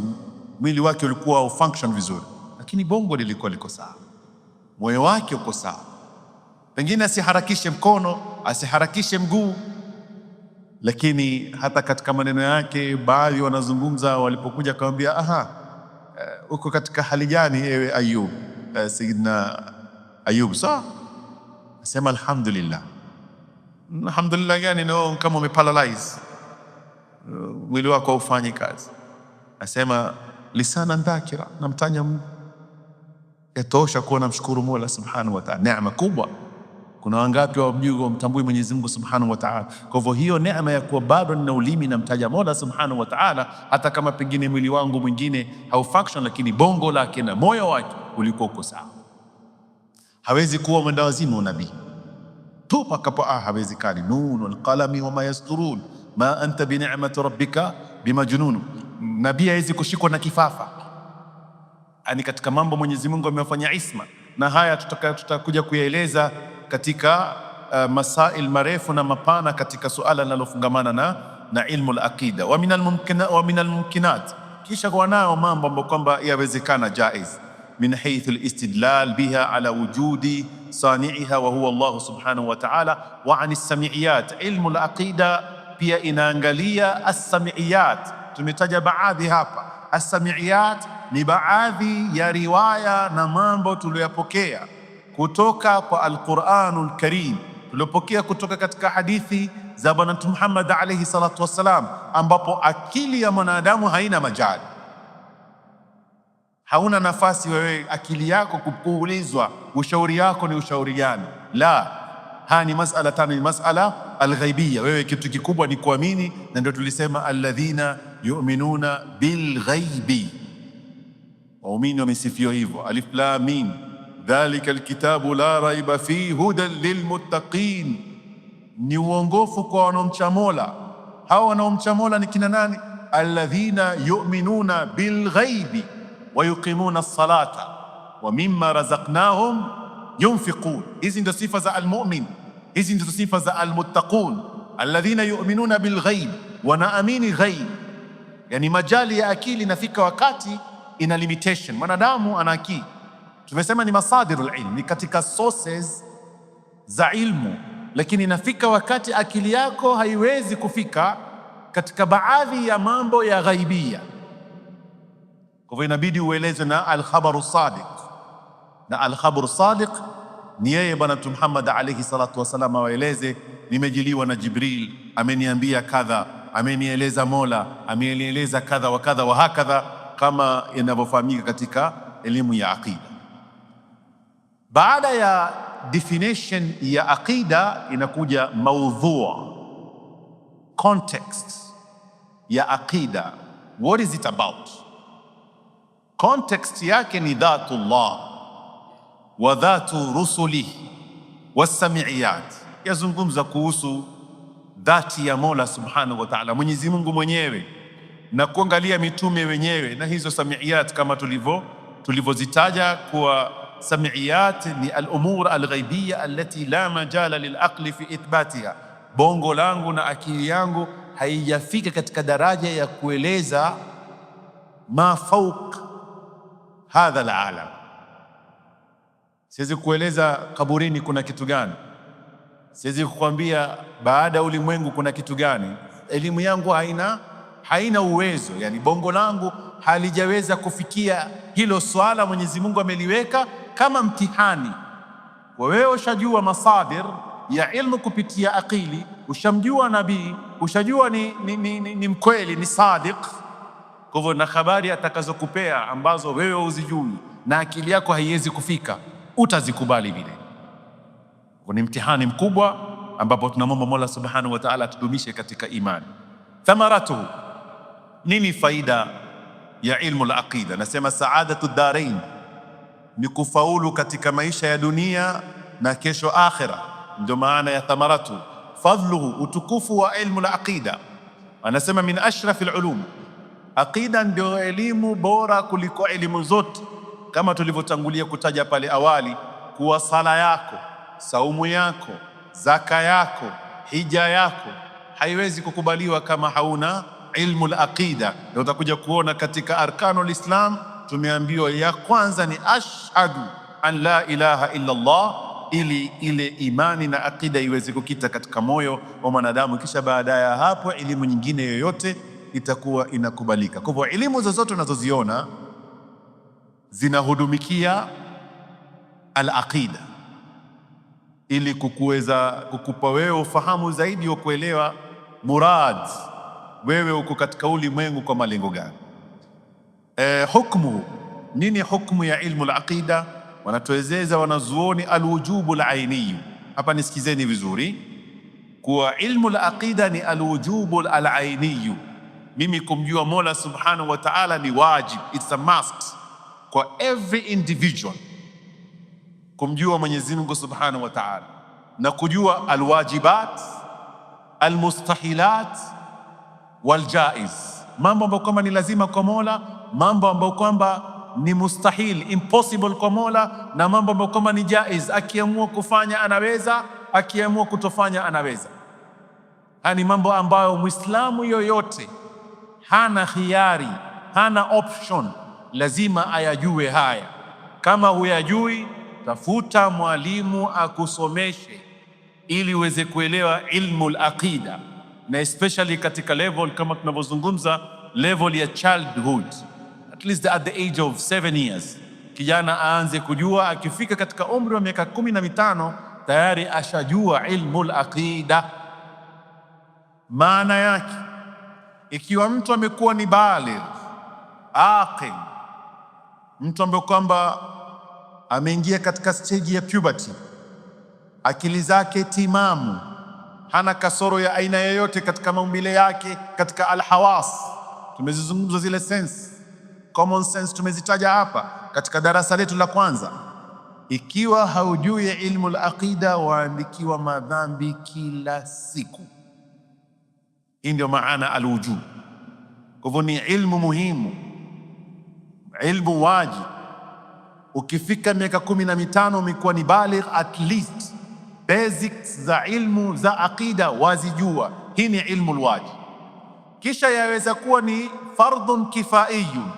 S1: Mwili wake ulikuwa ufunction vizuri, lakini bongo lilikuwa liko sawa, moyo wake uko sawa. Pengine asiharakishe mkono, asiharakishe mguu, lakini hata katika maneno yake baadhi wanazungumza, walipokuja akamwambia, uko katika hali gani ewe Ayub? Sayyidina Ayub sawa, asema alhamdulillah. Alhamdulillah gani? No, kama umeparalyze, mwili wako haufanyi kazi. Asema lisana dhakira, namtanya Mungu, yatosha kuwa namshukuru Mola subhanahu wa ta'ala. Neema kubwa. Kuna wangapi wamtambui Mwenyezi Mungu subhanahu wa ta'ala? Kwa hivyo hiyo neema ya kuwa bado nina ulimi namtaja Mola subhanahu wa ta'ala, hata kama pengine mwili wangu mwingine haufunction, lakini bongo lake na moyo wake ulikuwa uko sawa. Hawezi kuwa mwenda wazimu nabii tu pakapo, hawezekani. Nun wal qalami wama yasturun ma anta bi ni'mati rabbika bimajnun. Nabii hawezi kushikwa na kifafa. Ani katika mambo Mwenyezi Mungu amefanya isma, na haya tutakuja kuyaeleza katika masail marefu na mapana katika suala linalofungamana na ilmu al-aqida. Wa min al-mumkinat, kisha kwa nao mambo ambayo kwamba yawezekana jaiz min haythu al-istidlal biha ala wujudi sani'iha wa huwa Allah subhanahu wa ta'ala. Wa an as-sam'iyat, ilmu al-aqida pia inaangalia as-sam'iyat. Tumetaja baadhi hapa. As-sam'iyat ni baadhi ya riwaya na mambo tuliyopokea kutoka kwa Al-Qur'anul Karim, tuliopokea kutoka katika hadithi za Bwana Mtume Muhammad alayhi salatu wassalam, ambapo akili ya mwanadamu haina majali. Hauna nafasi wewe akili yako kuulizwa ushauri yako ni ushauri gani. La, haya ni masala tano, ni masala alghaibia. Wewe kitu kikubwa ni kuamini, na ndio tulisema alladhina yu'minuna bilghaibi, waumini wamesifiwa hivyo. Alif lam mim dhalika alkitabu la raiba fi hudan lilmuttaqin, ni uongofu kwa wanaomcha Mola. Hawa wanaomcha Mola ni kina nani? Alladhina yu'minuna bilghaibi wa yuqimuna as-salata wa mimma razaqnahum yunfiqun. Hizi ndio sifa za almu'min, hizi ndio sifa za almuttaqun. Alladhina yu'minuna bilghaib, wanaamini ghaib, yani majali ya akili. Nafika wakati ina limitation. Mwanadamu ana akili, tumesema ni masadirul ilm, ni katika sources za ilmu, lakini inafika wakati akili yako haiwezi kufika katika baadhi ya mambo ya ghaibia. Kwa hivyo inabidi ueleze na al-khabaru sadiq, na al-khabaru sadiq ni yeye Bwana Mtume Muhammad alayhi salatu wasalam awaeleze, nimejiliwa na Jibril, ameniambia kadha, amenieleza Mola, amenieleza kadha wa kadha wa hakadha, kama inavyofahamika katika elimu ya aqida. Baada ya definition ya aqida inakuja maudhu, context ya aqida. What is it about? Context yake ni dhatullah wa dhatu rusulihi wasamiiyat, yazungumza kuhusu dhati ya Mola subhanahu wa ta'ala, Mwenyezi Mungu mwenyewe, na kuangalia mitume wenyewe, na hizo samiiyat kama tulivyozitaja kuwa samiiyat ni al-umur al-ghaibiyya allati la majala lil-aqli fi ithbatiha. Bongo langu na akili yangu haijafika katika daraja ya kueleza ma fawq hadha al-alam. Siwezi kueleza kaburini kuna kitu gani, siwezi kukwambia baada ya ulimwengu kuna kitu gani. Elimu yangu haina uwezo, yani bongo langu halijaweza kufikia hilo swala. Mwenyezi Mungu ameliweka kama mtihani. Wewe ushajua masadir ya ilmu kupitia akili, ushamjua nabii, ushajua ni mkweli, ni sadiq. Kwa hivyo na habari atakazokupea ambazo wewe uzijui na akili yako haiwezi kufika, utazikubali vile. Ni mtihani mkubwa ambapo tunamwomba Mola subhanahu wa ta'ala tudumishe katika imani. Thamaratuhu, nini faida ya ilmu al-aqida? Nasema saadatu darain, ni kufaulu katika maisha ya dunia na kesho akhira, ndio maana ya thamaratu. Fadluhu, utukufu wa ilmu al-aqida, anasema min ashrafil ulum, aqida ndio elimu bora kuliko elimu zote, kama tulivyotangulia kutaja pale awali kuwa sala yako, saumu yako, zaka yako, hija yako haiwezi kukubaliwa kama hauna ilmu al-aqida. Ndio utakuja kuona katika arkanul Islam tumeambiwa ya kwanza ni ashhadu an la ilaha illa Allah, ili ile imani na aqida iweze kukita katika moyo wa mwanadamu, kisha baada ya hapo elimu nyingine yoyote itakuwa inakubalika. Kwa hivyo elimu zozote unazoziona zinahudumikia al-aqida ili kukupa wewe ufahamu zaidi wa kuelewa murad, wewe uko katika ulimwengu kwa malengo gani. Hukmu, nini hukmu ya ilmu al-aqida? Wanatueleza wanazuoni alwujubu al-aini. Hapa nisikizeni vizuri, kuwa ilmu al-aqida ni alwujubu al-aini. Mimi kumjua Mola subhanahu wa ta'ala ni wajib, it's a must kwa every individual, kumjua Mwenyezi Mungu subhanahu wa ta'ala na kujua alwajibat, almustahilat waljaiz, mambo ambayo kwamba ni lazima kwa Mola, mambo ambayo kwamba ni mustahil, impossible kwa Mola, na mambo ambayo kwamba ni jaiz, akiamua kufanya anaweza, akiamua kutofanya anaweza. Haya ni mambo ambayo Muislamu yoyote hana khiari, hana option, lazima ayajue haya. Kama huyajui, tafuta mwalimu akusomeshe ili uweze kuelewa ilmu al-aqida, na especially katika level kama tunavyozungumza, level ya childhood, at least at the age of 7 years. Kijana aanze kujua, akifika katika umri wa miaka 15 tayari ashajua ilmu al-aqida. Maana yake, ikiwa mtu amekuwa ni baligh aqil, mtu ambaye kwamba ameingia katika stage ya puberty, akili zake timamu, hana kasoro ya aina yoyote katika maumbile yake, katika alhawas, tumezizungumza zile sense, common sense tumezitaja hapa katika darasa letu la kwanza. Ikiwa haujui ilmu al-aqida, waandikiwa madhambi kila siku. Hii ndio maana alwujub. Kwa hivyo ni ilmu muhimu, ilmu wajib. Ukifika miaka 15 umekuwa ni baligh, at least basics za ilmu za aqida wazijua. Hii ni ilmu alwajib. Kisha yaweza kuwa ni fardhun kifaiyun,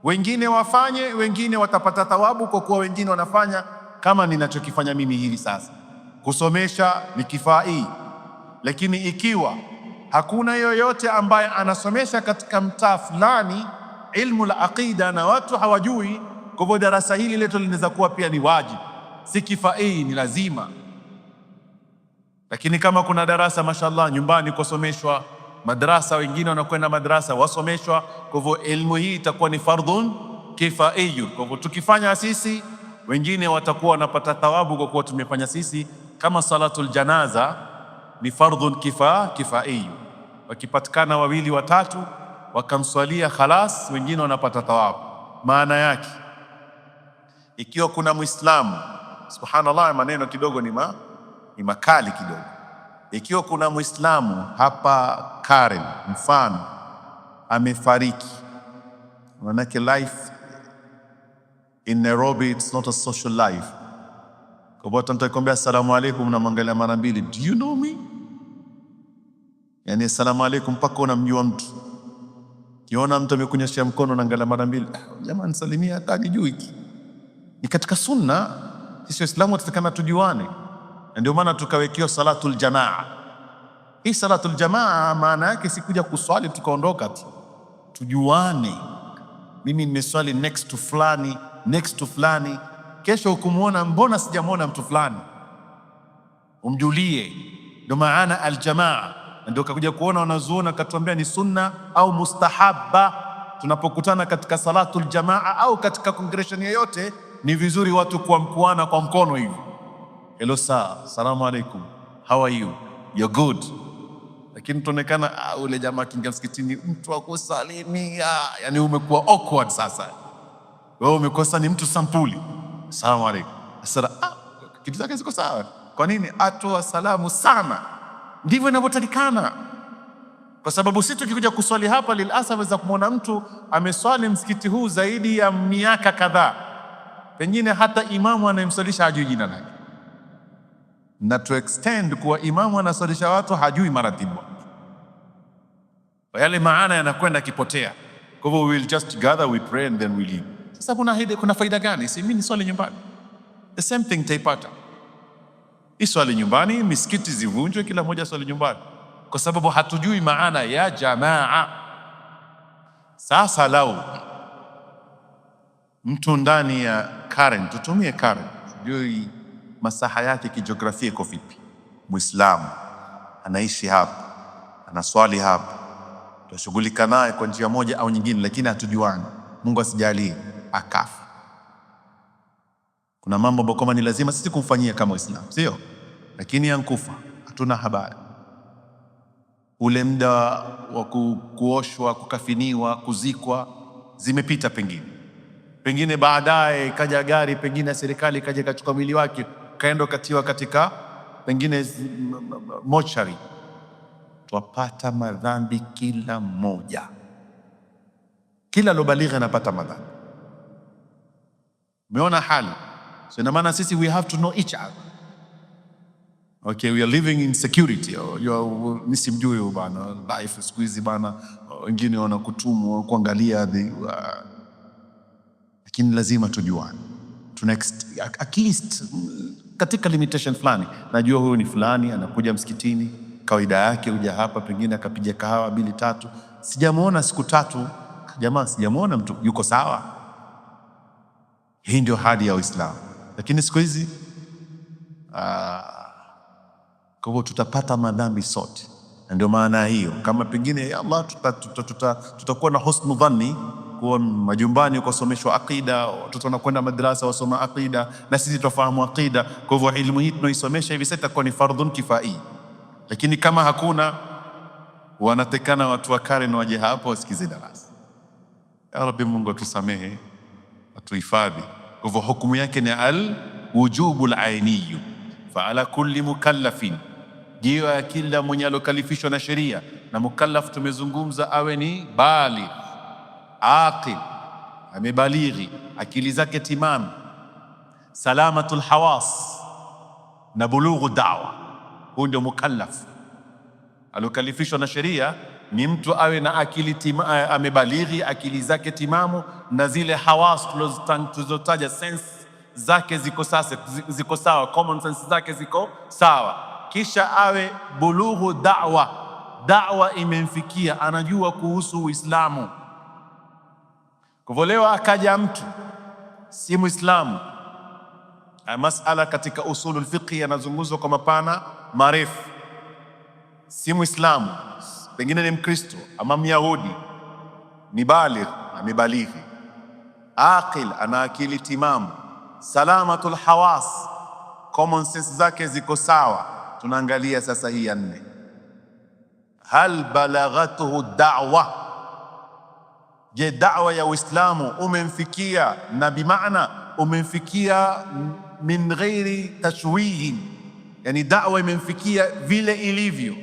S1: Wengine wafanye, wengine watapata thawabu kwa kuwa wengine wanafanya kama ninachokifanya mimi hivi sasa. Kusomesha ni kifai, lakini ikiwa hakuna yoyote ambaye anasomesha katika mtaa fulani ilmu la aqida na watu hawajui, kwa hivyo darasa hili letu linaweza kuwa pia ni wajibu, si kifai, ni lazima. Lakini kama kuna darasa mashallah nyumbani kusomeshwa, madrasa wengine wanakwenda madrasa wasomeshwa, kwa hivyo elimu hii itakuwa ni fardhun kifai. Kwa hivyo tukifanya sisi, wengine watakuwa wanapata thawabu kwa kuwa tumefanya sisi. Kama salatul janaza ni fardhun kifai, wakipatikana wawili watatu wakamswalia khalas, wengine wanapata thawabu. Maana yake ikiwa kuna Muislamu, subhanallah, maneno kidogo ni makali kidogo. Ikiwa kuna Muislamu hapa Karen mfano amefariki, manake life in Nairobi it's not a social life. Kwa hivyo nitakwambia assalamu alaykum na mwangalia mara mbili, do you know me? Yani assalamu alaykum mpaka unamjua mtu. Kiona mtu amekunyeshia mkono na angalia mara mbili, jamani salimia hata hajui. Ni katika sunna, sisi Waislamu tutakana tujuane. Ndio maana tukawekewa salatul jamaa. Hii salatul jamaa maana yake si kuja kuswali tukaondoka tu. Tujuane. Mimi nimeswali next to fulani, kesho ukumuona mbona sijamuona mtu fulani, umjulie. Ndio maana aljamaa. Ndio kakuja kuona wanazuona katuambia ni sunna au mustahabba. Tunapokutana katika salatul jamaa au katika congregation yoyote, ni vizuri watu kuamkuana kwa mkono hivi. Hello sir, salamu alaikum, how are you, you're good. Lakini tuonekana ule jamaa kinga msikitini mtu akusalimia, yani umekuwa awkward. Sasa wewe umekosa, ni mtu sampuli, salamu alaikum, kitu zake ziko sawa. Kwa nini atoa salamu sana? Ndivyo inavyotakikana, kwa sababu sisi tukikuja kuswali hapa lilasaf za kumwona mtu ameswali msikiti huu zaidi ya miaka kadhaa, pengine hata imamu anayemswalisha hajui jina lake, na to extend kuwa imamu anaswalisha watu hajui maratibu, yale maana yanakwenda kipotea. Kwa hivyo we will just gather, we pray and then we leave. Sasa kuna faida gani? Si mimi ni swali nyumbani, the same thing taipata. Iswali nyumbani, misikiti zivunjwe, kila mmoja swali nyumbani, kwa sababu hatujui maana ya jamaa. Sasa lau mtu ndani ya Karen, tutumie Karen, sijui masaha yake kijiografia iko vipi, Muislamu anaishi hapa, anaswali hapa, tutashughulika naye kwa njia moja au nyingine, lakini hatujuani. Mungu asijalie akafa. Kuna mambo ambayo kama ni lazima sisi kumfanyia kama Waislamu, sio? Lakini yankufa hatuna habari. Ule muda wa kuoshwa, kukafiniwa, kuzikwa zimepita, pengine baadaye kaja gari, pengine serikali kaja kachukua mwili wake kaenda katiwa katika pengine mochari. Twapata madhambi kila mmoja, kila lobaligha anapata madhambi. Umeona hali? So ina maana sisi we have to know each other. Okay, we are living in security. Nisimjui bana, life siku hizi bana, wengine wanakutumwa kuangalia lakini lazima tujuane. At least katika limitation fulani, najua huyu ni fulani anakuja msikitini, kawaida yake huja hapa, pengine akapiga kahawa 2-3, sijamuona siku 3, jamaa sijamuona mtu yuko sawa. Hii ndio hadi ya Uislamu. Lakini siku hizi kwa hivyo tutapata madhambi sote. Na ndio maana hiyo, kama pengine ya Allah tutakuwa na husnu dhanni kuwa majumbani kusomeshwa aqida, watoto wanakwenda madrasa wasoma aqida, na sisi tufahamu aqida. Kwa hivyo elimu hii tunaisomesha hivi sasa itakuwa ni fardhun kifai. Lakini kama hakuna, wanatekana watu wa Karen waje hapo wasikize darasa. Ya Rabbi, Mungu atusamehe, atuhifadhi. Kwa hivyo hukumu yake ni al-wujubul ainiyu fa ala kulli mukallafin, juu ya kila mwenye alokalifishwa na sheria. Na mukallaf tumezungumza awe ni baligh, aqil, amebalighi, akili zake timam, salamatul hawas na bulughu da'wa. Huyu ndio mukallaf alokalifishwa na sheria, ni mtu awe na akili amebalighi, akili zake timamu, na zile hawas tulizotaja sense zake ziko sawa, common sense zake ziko sawa. Kisha awe bulughu da'wa imemfikia, anajua kuhusu Uislamu. Kwa hivyo leo akaja mtu si Muislamu, masala katika usulul fiqh yanazungumzwa kwa mapana marefu, si Muislamu, pengine ni Mkristo ama Myahudi, ni baligh, amebalighi, aqil, ana akili timamu, salamatul hawas, common sense zake ziko sawa. Tunaangalia sasa hii ya 4, hal balaghathu da'wa, je, da'wa ya Uislamu umemfikia, na bimaana umemfikia min ghairi tashwihin, yani da'wa imemfikia vile ilivyo.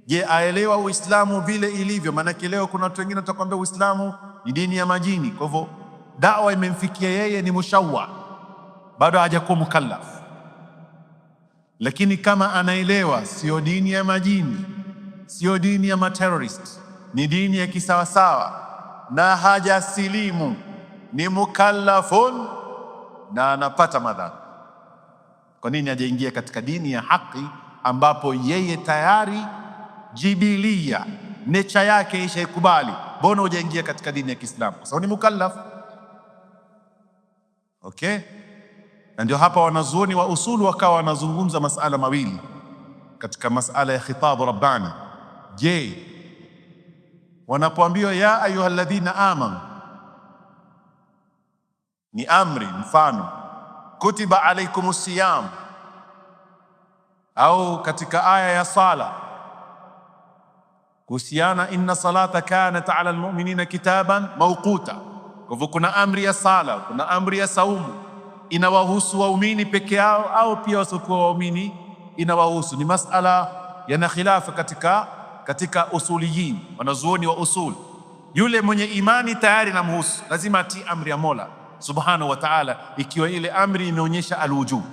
S1: Je, aelewa Uislamu vile ilivyo? Maanake leo kuna watu wengine watakwambia Uislamu ni dini ya majini. Kwa hivyo da'wa imemfikia yeye, ni mushawwa, bado hajakuwa mukallaf. Lakini kama anaelewa sio dini ya majini, sio dini ya materrorist, ni dini ya kisawasawa, na hajasilimu, ni mukallafun na anapata madhara, kwa nini hajaingia katika dini ya haki ambapo yeye tayari jibilia nature yake ishaikubali? Mbona hujaingia katika dini ya Kiislamu? Kwa sababu ni mukallaf. Okay, na ndio hapa wanazuoni wa usulu wakawa wanazungumza masala mawili katika masala ya khitabu rabbani. Je, wanapoambiwa ya ayyuhalladhina amanu, ni amri, mfano kutiba alaikumus siyam, au katika aya ya sala kuhusiana inna salata kanat ala almu'minina kitaban mawquta. Kwa hivyo kuna amri ya sala, kuna amri ya saumu, inawahusu waumini peke yao au pia wasiokuwa waumini inawahusu. Ni masala yana khilafa katika usuliyin, wanazuoni wa usul. Yule mwenye imani tayari namhusu, lazima atii amri ya Mola subhanahu wa ta'ala, ikiwa ile amri imeonyesha alwujub.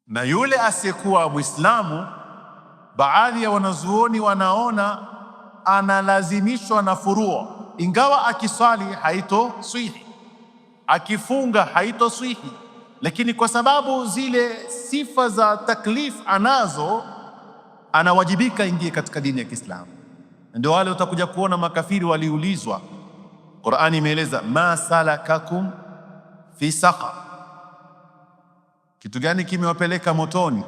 S1: Na yule asiyekuwa Muislamu, baadhi ya wanazuoni wanaona analazimishwa na furuu, ingawa akiswali haitoswihi, akifunga haitoswihi, lakini kwa sababu zile sifa za taklif anazo, anawajibika ingie katika dini ya Kiislamu. Ndio wale utakuja kuona makafiri waliulizwa, Qur'ani imeeleza ma salakakum fi saqar, kitu gani kimewapeleka motoni?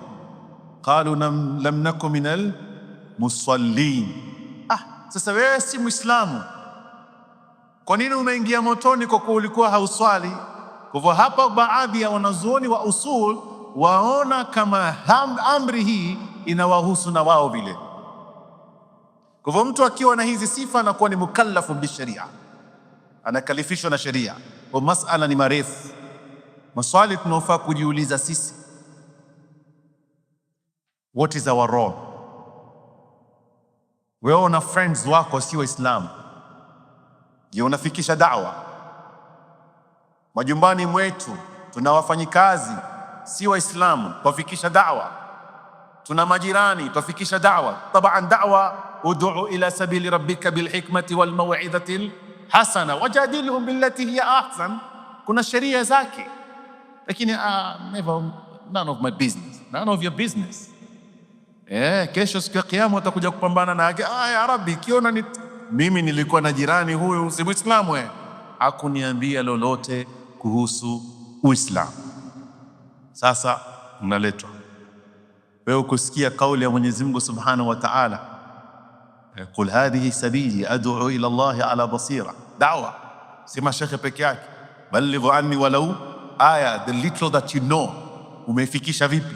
S1: Qalu lam nakum minal musallin. Sasa wewe si Muislamu, kwa nini umeingia motoni kwa kuwa ulikuwa hauswali? Kwa hivyo hapa baadhi ya wanazuoni wa usul waona kama amri hii inawahusu na wao vile. Kwa hivyo mtu akiwa na hizi sifa anakuwa ni mukallafu bisharia, anakalifishwa na sheria. Kwa masala ni marefu, maswali tunaofaa kujiuliza sisi, what is our role? Wewe una friends wako si Waislamu, je, unafikisha da'wa? Majumbani mwetu tuna wafanyikazi si Waislamu, twafikisha da'wa. Tuna majirani, twafikisha da'wa. Taban da'wa, ud'u ila sabili rabbika bilhikmati walmaw'idhati hasana wajadilhum billati hiya ahsan. Kuna sheria zake, lakini none of my business, none of your business. Kesho siku ya Kiyama utakuja kupambana na ya Rabbi, kiona mimi nilikuwa na jirani huyu si Muislamu, hakuniambia lolote kuhusu Uislamu. Sasa unaletwa wewe kusikia kauli ya Mwenyezi Mungu Subhanahu wa Ta'ala, qul hadhihi sabili ad'u ila Allah ala basira. Da'wa si mashekhe peke yake, balighu anni walau aya, the little that you know, umefikisha vipi?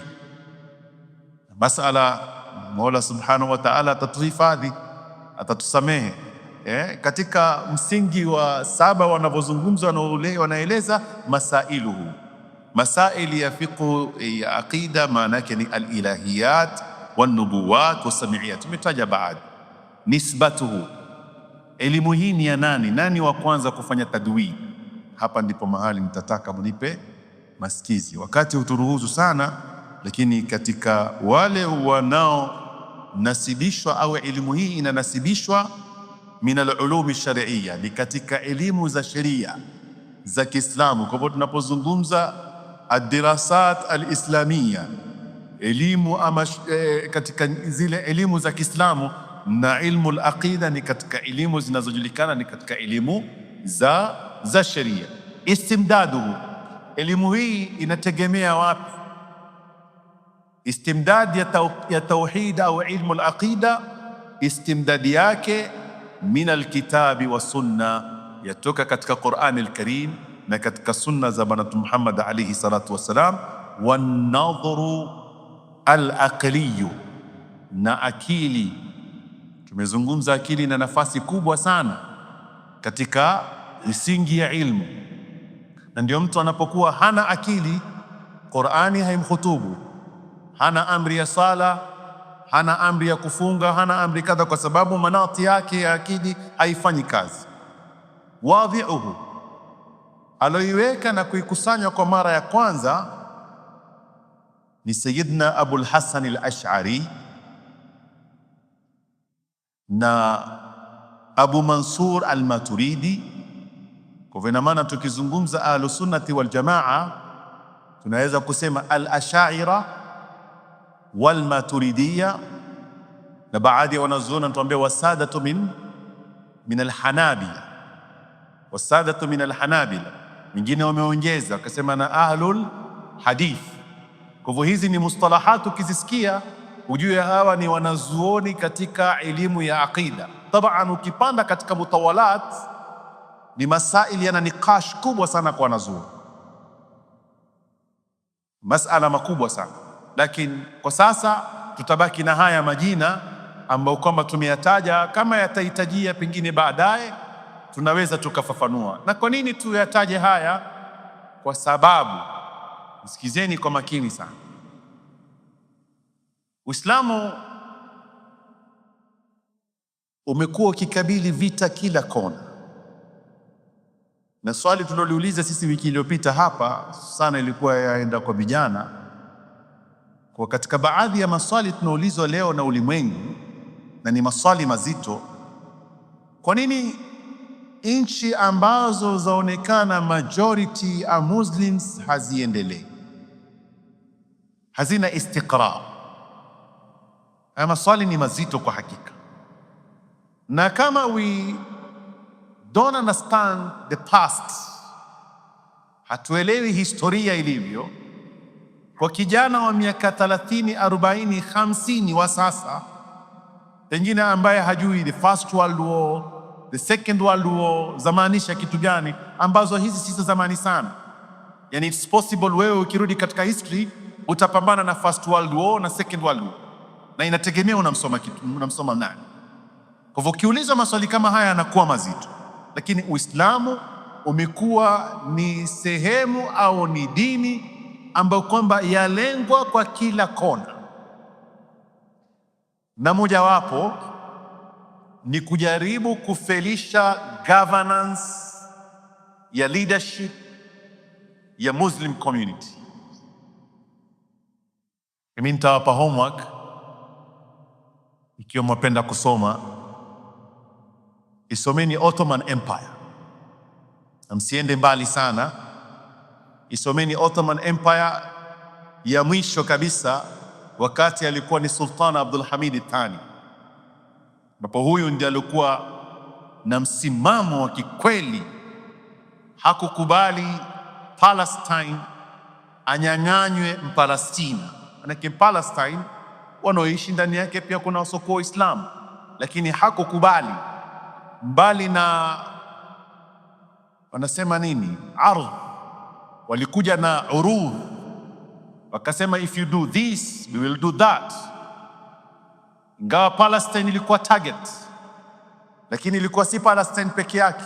S1: Masala Mola Subhanahu wa Ta'ala atatuhifadhi, atatusamehe. Katika msingi wa 7 wanavyozungumza wanaeleza masailuhu, masaili ya fiqh ya aqida, maana yake ni alilahiyat wanubuwat wasamiyat. Tumetaja baadhi. Nisbatuhu, elimu hii ni ya nani? Nani wa kwanza kufanya tadwin? Hapa ndipo mahali nitataka mnipe masikizi, wakati huturuhusu sana, lakini katika wale wanao nasibishwa au elimu hii inanasibishwa min al-ulumi shar'iyya, ni katika elimu za sheria za Kiislamu. Kwa hivyo tunapozungumza ad-dirasat al-islamiyya, elimu ama katika zile elimu za Kiislamu, na ilmu al-aqida ni katika elimu zinazojulikana ni katika elimu za sheria. Istimdaduhu, elimu hii inategemea wapi? Istimdad ya tauhid au ilmu al-aqida, istimdadi yake min alkitabi wa sunna, yatoka katika Qur'an al-Karim na katika sunna za Bwana Muhammad alayhi salatu wassalam. Wan-nadhru al-aqli, na akili. Tumezungumza akili na nafasi kubwa sana katika misingi ya ilmu, na ndio mtu anapokuwa hana akili, Qur'ani haimkhutubu, hana amri ya sala, hana amri ya kufunga, hana amri kadha, kwa sababu manati yake ya akili haifanyi kazi. Wadhi'uhu, aloiweka na kuikusanya kwa mara ya kwanza ni Sayyidina Abul Hasan al-Ash'ari na Abu Mansur al-Maturidi. Kwa hivyo maana tukizungumza Ahlus Sunnati wal Jamaa tunaweza kusema al-Ash'ira wal Maturidiyya, na baadhi ya wanazuoni wanatuambia wasadatu min al-Hanabila, wasadatu min al-Hanabila. Wengine wameongeza wakasema na ahlul hadith. Kwa hivyo hizi ni mustalahatu, ukizisikia ujue hawa ni wanazuoni katika elimu ya aqida. Taban ukipanda katika mutawalat ni masaili yana nikash kubwa sana kwa wanazuoni, masala makubwa sana, lakini kwa sasa tutabaki na haya majina ambayo kwamba tumeyataja. Kama yatahitajia pengine baadaye tunaweza tukafafanua. Na kwa nini tuyataje haya? Kwa sababu, msikizeni kwa makini sana, Uislamu umekuwa ukikabili vita kila kona, na swali tuliloliuliza sisi wiki iliyopita hapa sana ilikuwa yaenda kwa vijana. Kwa katika baadhi ya maswali tunaulizwa leo na ulimwengu, na ni maswali mazito: kwa nini nchi ambazo zaonekana majority ya Muslims haziendelei, hazina istiqrar? Haya maswali ni mazito kwa hakika, na kama we don't understand the past, hatuelewi historia ilivyo, kwa kijana wa miaka 30, 40, 50 wa sasa pengine ambaye hajui the first world war, the second world war zamaanisha kitu gani, ambazo hizi si zamani sana. Yani it's possible wewe ukirudi katika history utapambana na first world war na second world war, na inategemea unamsoma nani. Kwa hivyo ukiulizwa maswali kama haya yanakuwa mazito, lakini Uislamu umekuwa ni sehemu au ni dini ambayo kwamba yalengwa kwa kila kona, na mojawapo ni kujaribu kufelisha governance ya leadership ya Muslim community. Mimi nitawapa homework, ikiwa mwapenda kusoma, isomeni Ottoman Empire, na msiende mbali sana. Isomeni Ottoman Empire ya mwisho kabisa, wakati alikuwa ni Sultan Abdul Hamid Thani, ambapo huyu ndiye alikuwa na msimamo wa kikweli. Hakukubali Palestine anyang'anywe Mpalestina, manake Palestine wanaoishi ndani yake pia kuna wasokuwa Waislamu, lakini hakukubali. Mbali na wanasema nini, ardh, walikuja na urudh, wakasema if you do this we will do that. Ingawa Palestine ilikuwa target, lakini ilikuwa si Palestine peke yake,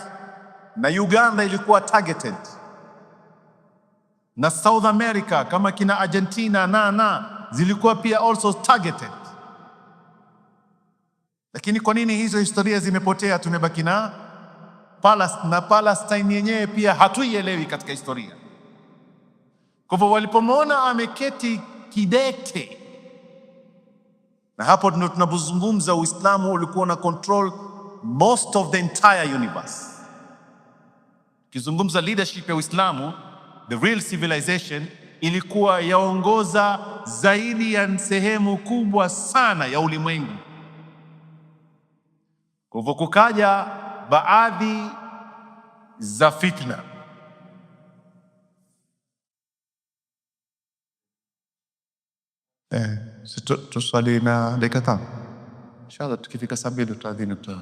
S1: na Uganda ilikuwa targeted, na South America kama kina Argentina na zilikuwa pia also targeted. Lakini kwa nini hizo historia zimepotea? Tumebaki na Palestine yenyewe pia hatuielewi katika historia. Kwa hivyo walipomwona ameketi kidete Na hapo ndio tunapozungumza Uislamu ulikuwa na control most of the entire universe. Kizungumza leadership ya Uislamu, the real civilization ilikuwa yaongoza zaidi ya sehemu kubwa sana ya ulimwengu. Kwa hivyo kukaja baadhi za fitna. Tuswali na dakika tano. Inshallah tukifika saa 2 tutaadhini tuta.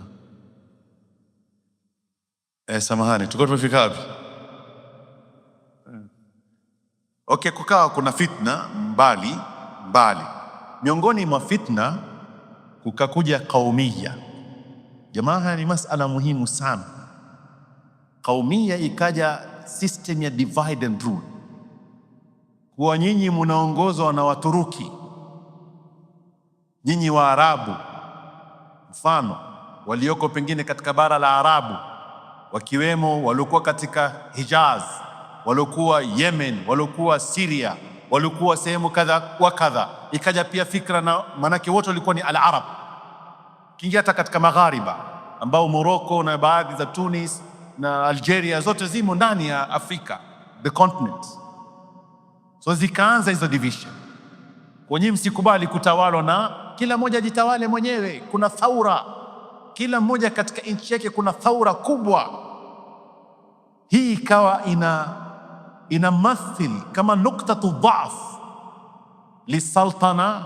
S1: Samahani, tuko tumefika wapi? Okay, kukawa kuna fitna mbali. Miongoni mwa fitna kukakuja kaumia. Jamaa, ni masala muhimu sana. Kaumia ikaja system ya divide and rule. Kwa nyinyi mnaongozwa na Waturuki, nyinyi wa Arabu, mfano walioko pengine katika bara la Arabu, wakiwemo waliokuwa katika Hijaz, waliokuwa Yemen, waliokuwa Syria, waliokuwa sehemu kadha wa kadha. Ikaja pia fikra, na manake wote walikuwa ni al-Arab. Kiingia hata katika maghariba ambao Morocco na baadhi za Tunis na Algeria zote zimo ndani ya Afrika, the continent. So zikaanza hizo division. Kwa nyinyi msikubali kutawalwa na kila mmoja jitawale mwenyewe. Kuna thaura, kila mmoja katika nchi yake kuna thaura kubwa. Hii ikawa ina mathil kama nuktatu dhaf lisaltana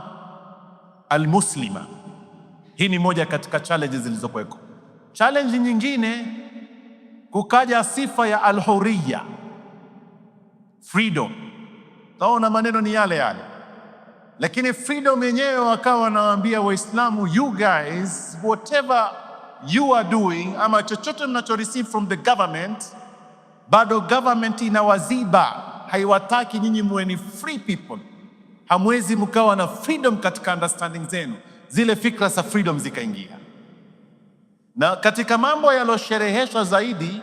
S1: almuslima. Hii ni moja katika challenges zilizokuweko. Challenge nyingine, kukaja sifa ya alhurriya, freedom. Taona maneno ni yale yale, lakini freedom yenyewe wakawa wanawaambia Waislamu, you guys, whatever you are doing, ama chochote mnacho receive from the government, bado government inawaziba, haiwataki nyinyi muwe ni free people. Hamwezi mkawa na freedom katika understanding zenu. Zile fikra za freedom zikaingia, na katika mambo yaloshereheshwa zaidi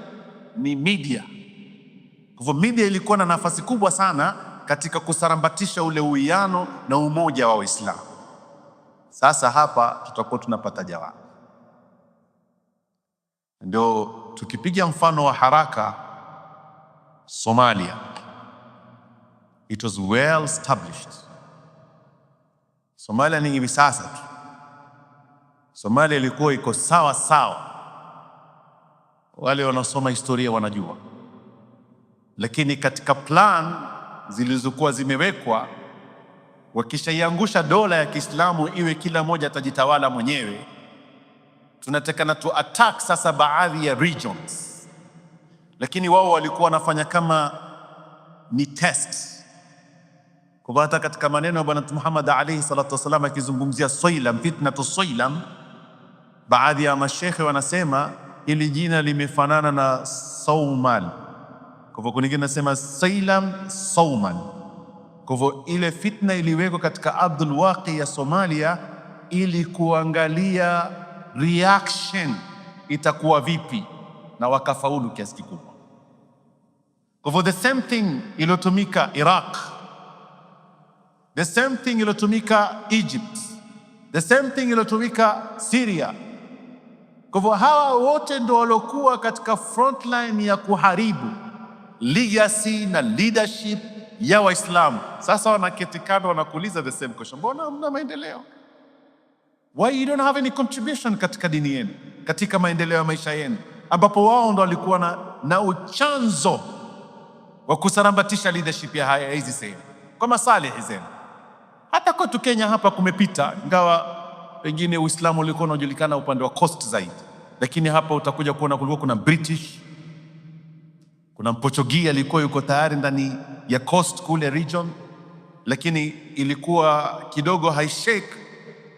S1: ni media. Kwa hivyo media ilikuwa na nafasi kubwa sana katika kusarambatisha ule uwiano na umoja wa Waislamu. Sasa hapa tutakuwa tunapata jawabu. Ndio tukipiga mfano wa haraka, Somalia, it was well established. Somalia ni hivi sasa tu. Somalia ilikuwa iko sawa sawa, wale wanaosoma historia wanajua, lakini katika plan zilizokuwa zimewekwa, wakishaiangusha dola ya Kiislamu iwe kila moja atajitawala mwenyewe, tunatakana tu attack sasa baadhi ya regions. Lakini wao walikuwa wanafanya kama ni test. Kwa hata katika maneno ya Bwana Muhammad alayhi salatu wasallam akizungumzia Soilam, fitnatu Soilam, baadhi ya mashekhe wanasema hili jina limefanana na Saumal. Kwa hivyo kuna nasema Soilam Sauman. Kwa hivyo ile fitna iliwekwa katika Abdul Waqi ya Somalia ili kuangalia reaction itakuwa vipi, na wakafaulu kiasi kikubwa. Kwa hivyo the same thing iliyotumika Iraq, the same thing iliyotumika Egypt, the same thing iliyotumika Syria. Kwa hivyo hawa wote ndio waliokuwa katika frontline ya kuharibu legacy na leadership ya Waislamu. Sasa wanaketi kando wanakuuliza the same question, mbona hamna maendeleo? Why you don't have any contribution katika dini yenu, katika maendeleo ya maisha yenu, ambapo wao ndo walikuwa na uchanzo wa kusarambatisha leadership ya haya hizi sehemu kwa maslahi zenu. Hata kwetu Kenya hapa kumepita, ingawa pengine Uislamu ulikuwa unajulikana upande wa coast zaidi, lakini hapa utakuja kuona kulikuwa kuna British, kuna Mportugia alikuwa yuko tayari ndani ya coast kule region, lakini ilikuwa kidogo haishake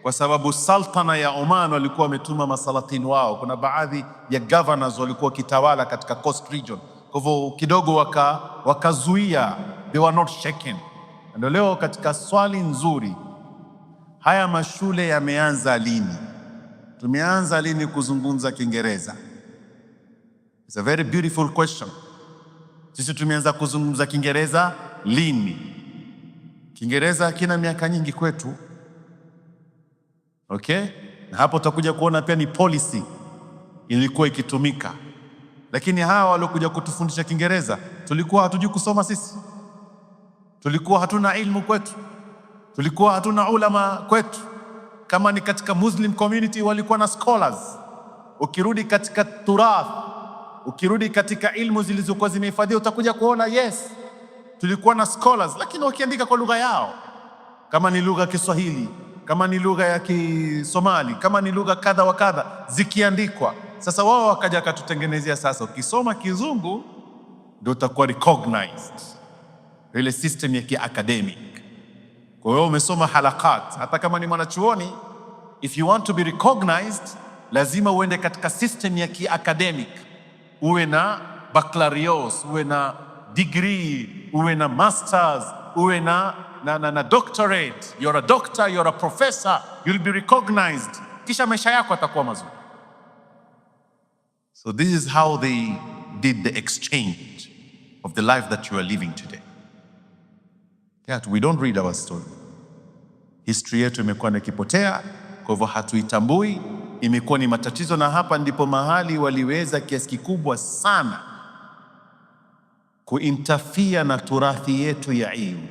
S1: kwa sababu sultana ya Oman walikuwa wametuma masalatin wao. Kuna baadhi ya governors walikuwa kitawala katika coast region, kwa hivyo kidogo wakazuia, they were not shaken. Ndio leo katika swali nzuri, haya mashule yameanza lini? Tumeanza lini kuzungumza Kiingereza? It's a very beautiful question. Sisi tumeanza kuzungumza Kiingereza lini? Kiingereza kina miaka nyingi kwetu. Okay? Na hapo utakuja kuona pia ni policy ilikuwa ikitumika. Lakini hawa waliokuja kutufundisha Kiingereza, tulikuwa hatujui kusoma sisi? Tulikuwa hatuna ilmu kwetu? Tulikuwa hatuna ulama kwetu? Kama ni katika Muslim community walikuwa na scholars. Ukirudi katika turath, ukirudi katika ilmu zilizokuwa zimehifadhiwa, utakuja kuona yes, tulikuwa na scholars, lakini wakiandika kwa lugha yao, kama ni lugha ya Kiswahili, kama ni lugha ya Kisomali, kama ni lugha kadha wa kadha zikiandikwa. Sasa wao wakaja wakatutengenezea, sasa ukisoma Kizungu ndio utakuwa recognized, ile system ya kiacademic. Kwa hiyo umesoma halakat, hata kama ni mwanachuoni, if you want to be recognized lazima uende katika system ya kiacademic, uwe na baccalaureate, uwe na degree, uwe na masters, uwe na doctorate. You're a doctor, you're a professor, you'll be recognized, kisha maisha yako atakuwa mazuri. So this is how they did the exchange of the life that you are living today. Yet we don't read our story. History yetu imekuwa ikipotea, kwa hivyo hatuitambui, imekuwa ni matatizo, na hapa ndipo mahali waliweza kiasi kikubwa sana kuinterfere na turathi yetu ya ilmu.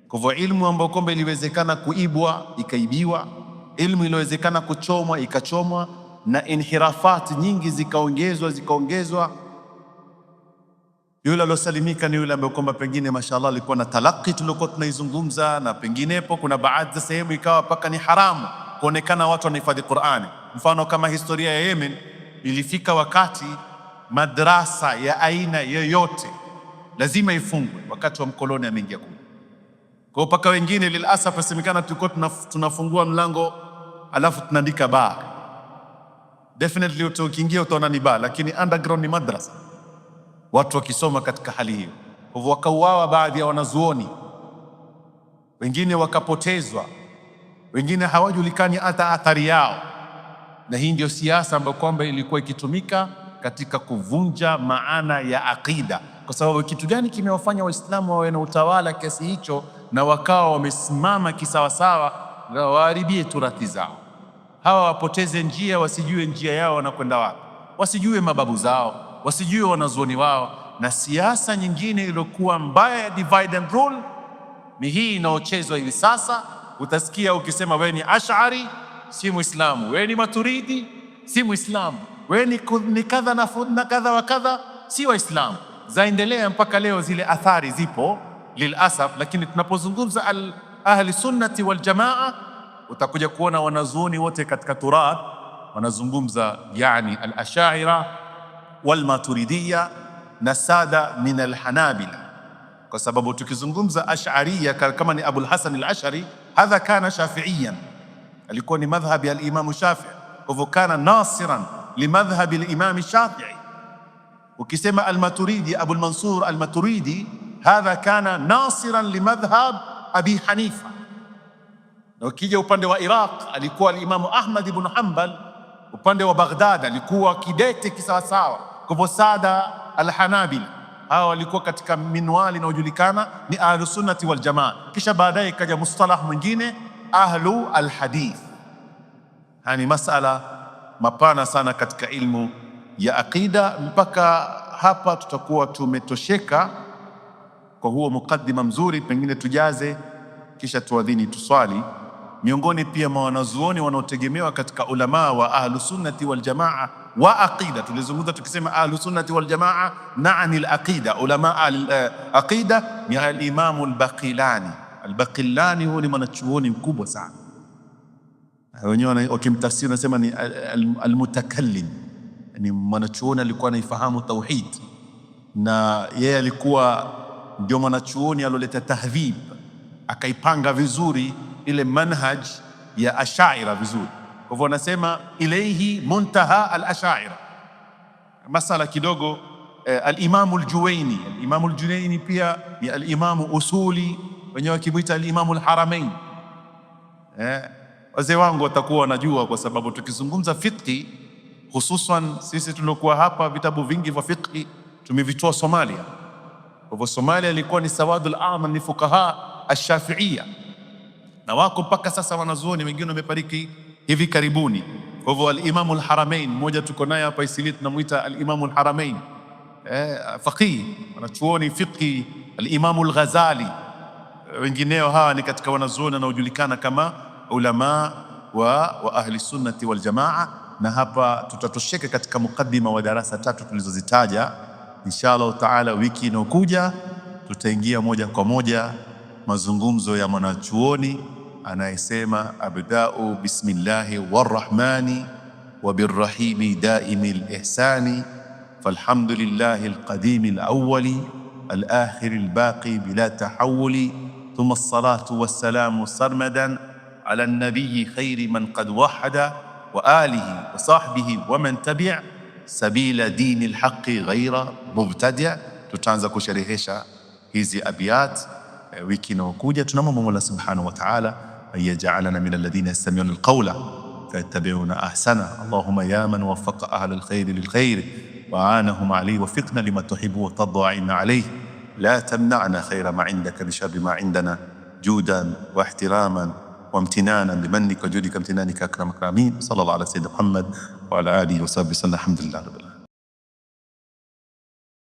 S1: Kwa hivyo ilmu ambayo kwamba iliwezekana kuibwa ikaibiwa, ilmu iliwezekana kuchomwa ikachomwa, na inhirafati nyingi zikaongezwa. Yule alosalimika ni yule ambaye kwamba pengine mashallah alikuwa na talaqi tulikuwa tunaizungumza, na penginepo kuna baadhi za sehemu ikawa paka ni haramu kuonekana watu wanahifadhi Qur'ani. Mfano kama historia ya Yemen, ilifika wakati madrasa ya aina yoyote lazima ifungwe wakati wa mkoloni ameingia kule. Kwa hiyo paka wengine lilasaf yasemekana tulikuwa tunafungua mlango alafu tunaandika ba. Definitely ukiingia utaona ni ba, lakini underground ni madrasa, watu wakisoma katika hali hiyo. Kwa hivyo wakauawa baadhi ya wanazuoni, wengine wakapotezwa, wengine hawajulikani hata athari yao. Na hii ndio siasa ambayo kwamba ilikuwa ikitumika katika kuvunja maana ya aqida. Kwa sababu kitu gani kimewafanya Waislamu wawe na utawala kiasi hicho na wakawa wamesimama kisawasawa na waharibie turathi zao? Hawa wapoteze njia, wasijue njia yao wanakwenda wapi, wasijue mababu zao, wasijue wanazuoni wao. Na siasa nyingine iliyokuwa mbaya ya divide and rule ni hii inaochezwa hivi sasa. Utasikia ukisema wewe ni Ash'ari si Muislamu, wewe ni Maturidi si Muislamu, wewe ni kadha na kadha wa kadha si Waislamu. Zaendelea mpaka leo, zile athari zipo lilasaf. Lakini tunapozungumza ahli sunnati wal jamaa, utakuja kuona wanazuoni wote katika turath wanazungumza yani al-Ash'ira wal Maturidiyya na sada min al-Hanabila. Kwa sababu tukizungumza Ash'ariyya kama ni Abul Hasan al-Ash'ari, hadha kana shafi'iyan, alikuwa ni madhhabi ya al-Imam Shafi'i, kwa hivyo kana nasiran li madhhabi al-Imam Shafi'i. Ukisema al-Maturidi, Abul Mansur al-Maturidi, hadha kana nasiran li madhhab Abi Hanifa. Na ukija upande wa Iraq alikuwa al-Imam Ahmad ibn Hanbal, upande wa Baghdad alikuwa kidete kisawasawa. Kwa hivyo sada al-Hanabila hawa walikuwa katika minwali inayojulikana ni ahlu sunnati wal jamaa. Kisha baadaye ikaja mustalah mwingine ahlu al-hadith. Yani masala mapana sana katika ilmu ya aqida. Mpaka hapa tutakuwa tumetosheka kwa huo mukaddima mzuri, pengine tujaze kisha tuadhini tuswali. Miongoni pia mwa wanazuoni wanaotegemewa katika ulama wa ahlu sunnati wal jamaa wa aqida, tulizungumza tukisema ahlu sunnati wal jamaa naani al-aqida, ulama al-aqida ni al-Imam al-Baqillani. Al-Baqillani huyu ni mwanachuoni mkubwa sana, wenyewe wakimtafsiri nasema ni al-mutakallim, ni mwanachuoni alikuwa anaifahamu tauhid, na yeye alikuwa ndio mwanachuoni aloleta tahdhib, akaipanga vizuri ile manhaj ya Ash'ira vizuri. Kwa hivyo anasema ilayhi muntaha al-Ash'ira. Masala kidogo al-Imam al-Juwayni. Al-Imam al-Juwayni pia ni al-Imam usuli, wenyewe wakimuita al-Imam al-Haramain. Wazee wangu watakuwa wanajua, kwa sababu tukizungumza fiqh, hususan sisi tuliokuwa hapa, vitabu vingi vya fiqh tumevitoa Somalia. Kwa hivyo Somalia ilikuwa ni sawadul a'ma ni fuqaha ash-Shafi'iyya, na wako mpaka sasa wanazuoni wengine wamefariki hivi karibuni. Kwa hivyo al-Imam al-Haramain, mmoja tuko naye hapa Isili, tunamuita al-Imam al-Haramain, faqih, wanachuoni fiqhi, al-Imam al-Ghazali, wengineo hawa ni katika wanazuoni wanaojulikana kama ulama wa ahli sunnati wal jamaa. Na hapa tutatosheka katika mukaddima wa darasa 3 tulizozitaja. Inshallah taala wiki inayokuja tutaingia moja kwa moja mazungumzo ya mwanachuoni anayesema abda'u bismillahi warrahmani wabirrahimi daimi lihsani falhamdulillahi alqadimi alawwali alakhiri albaqi bila tahawuli thumma as-salatu was-salamu sarmadan ala an-nabiyyi khayri man qad wahada wa alihi wa sahbihi wa man tabi' sabila dini alhaqi ghayra mubtadi'. Tutaanza kusherehesha hizi abiyat wiki inayokuja. Tunamwomba Mola subhanahu wa ta'ala ayaj'alana min alladhina yastami'una alqawla fayattabi'una ahsana. Allahumma ya man waffaqa ahla alkhair lilkhair wa aanahum alayhi wafiqna lima tuhibbu wa tad'ina alayhi la tamna'na khayra ma 'indaka bi sharri ma 'indana judan wa ihtiraman وامتنانا بمنك وجودك امتنانك اكرم اكرمين. صلى الله على سيدنا محمد وعلى اله وصحبه وسلم. الحمد لله رب العالمين.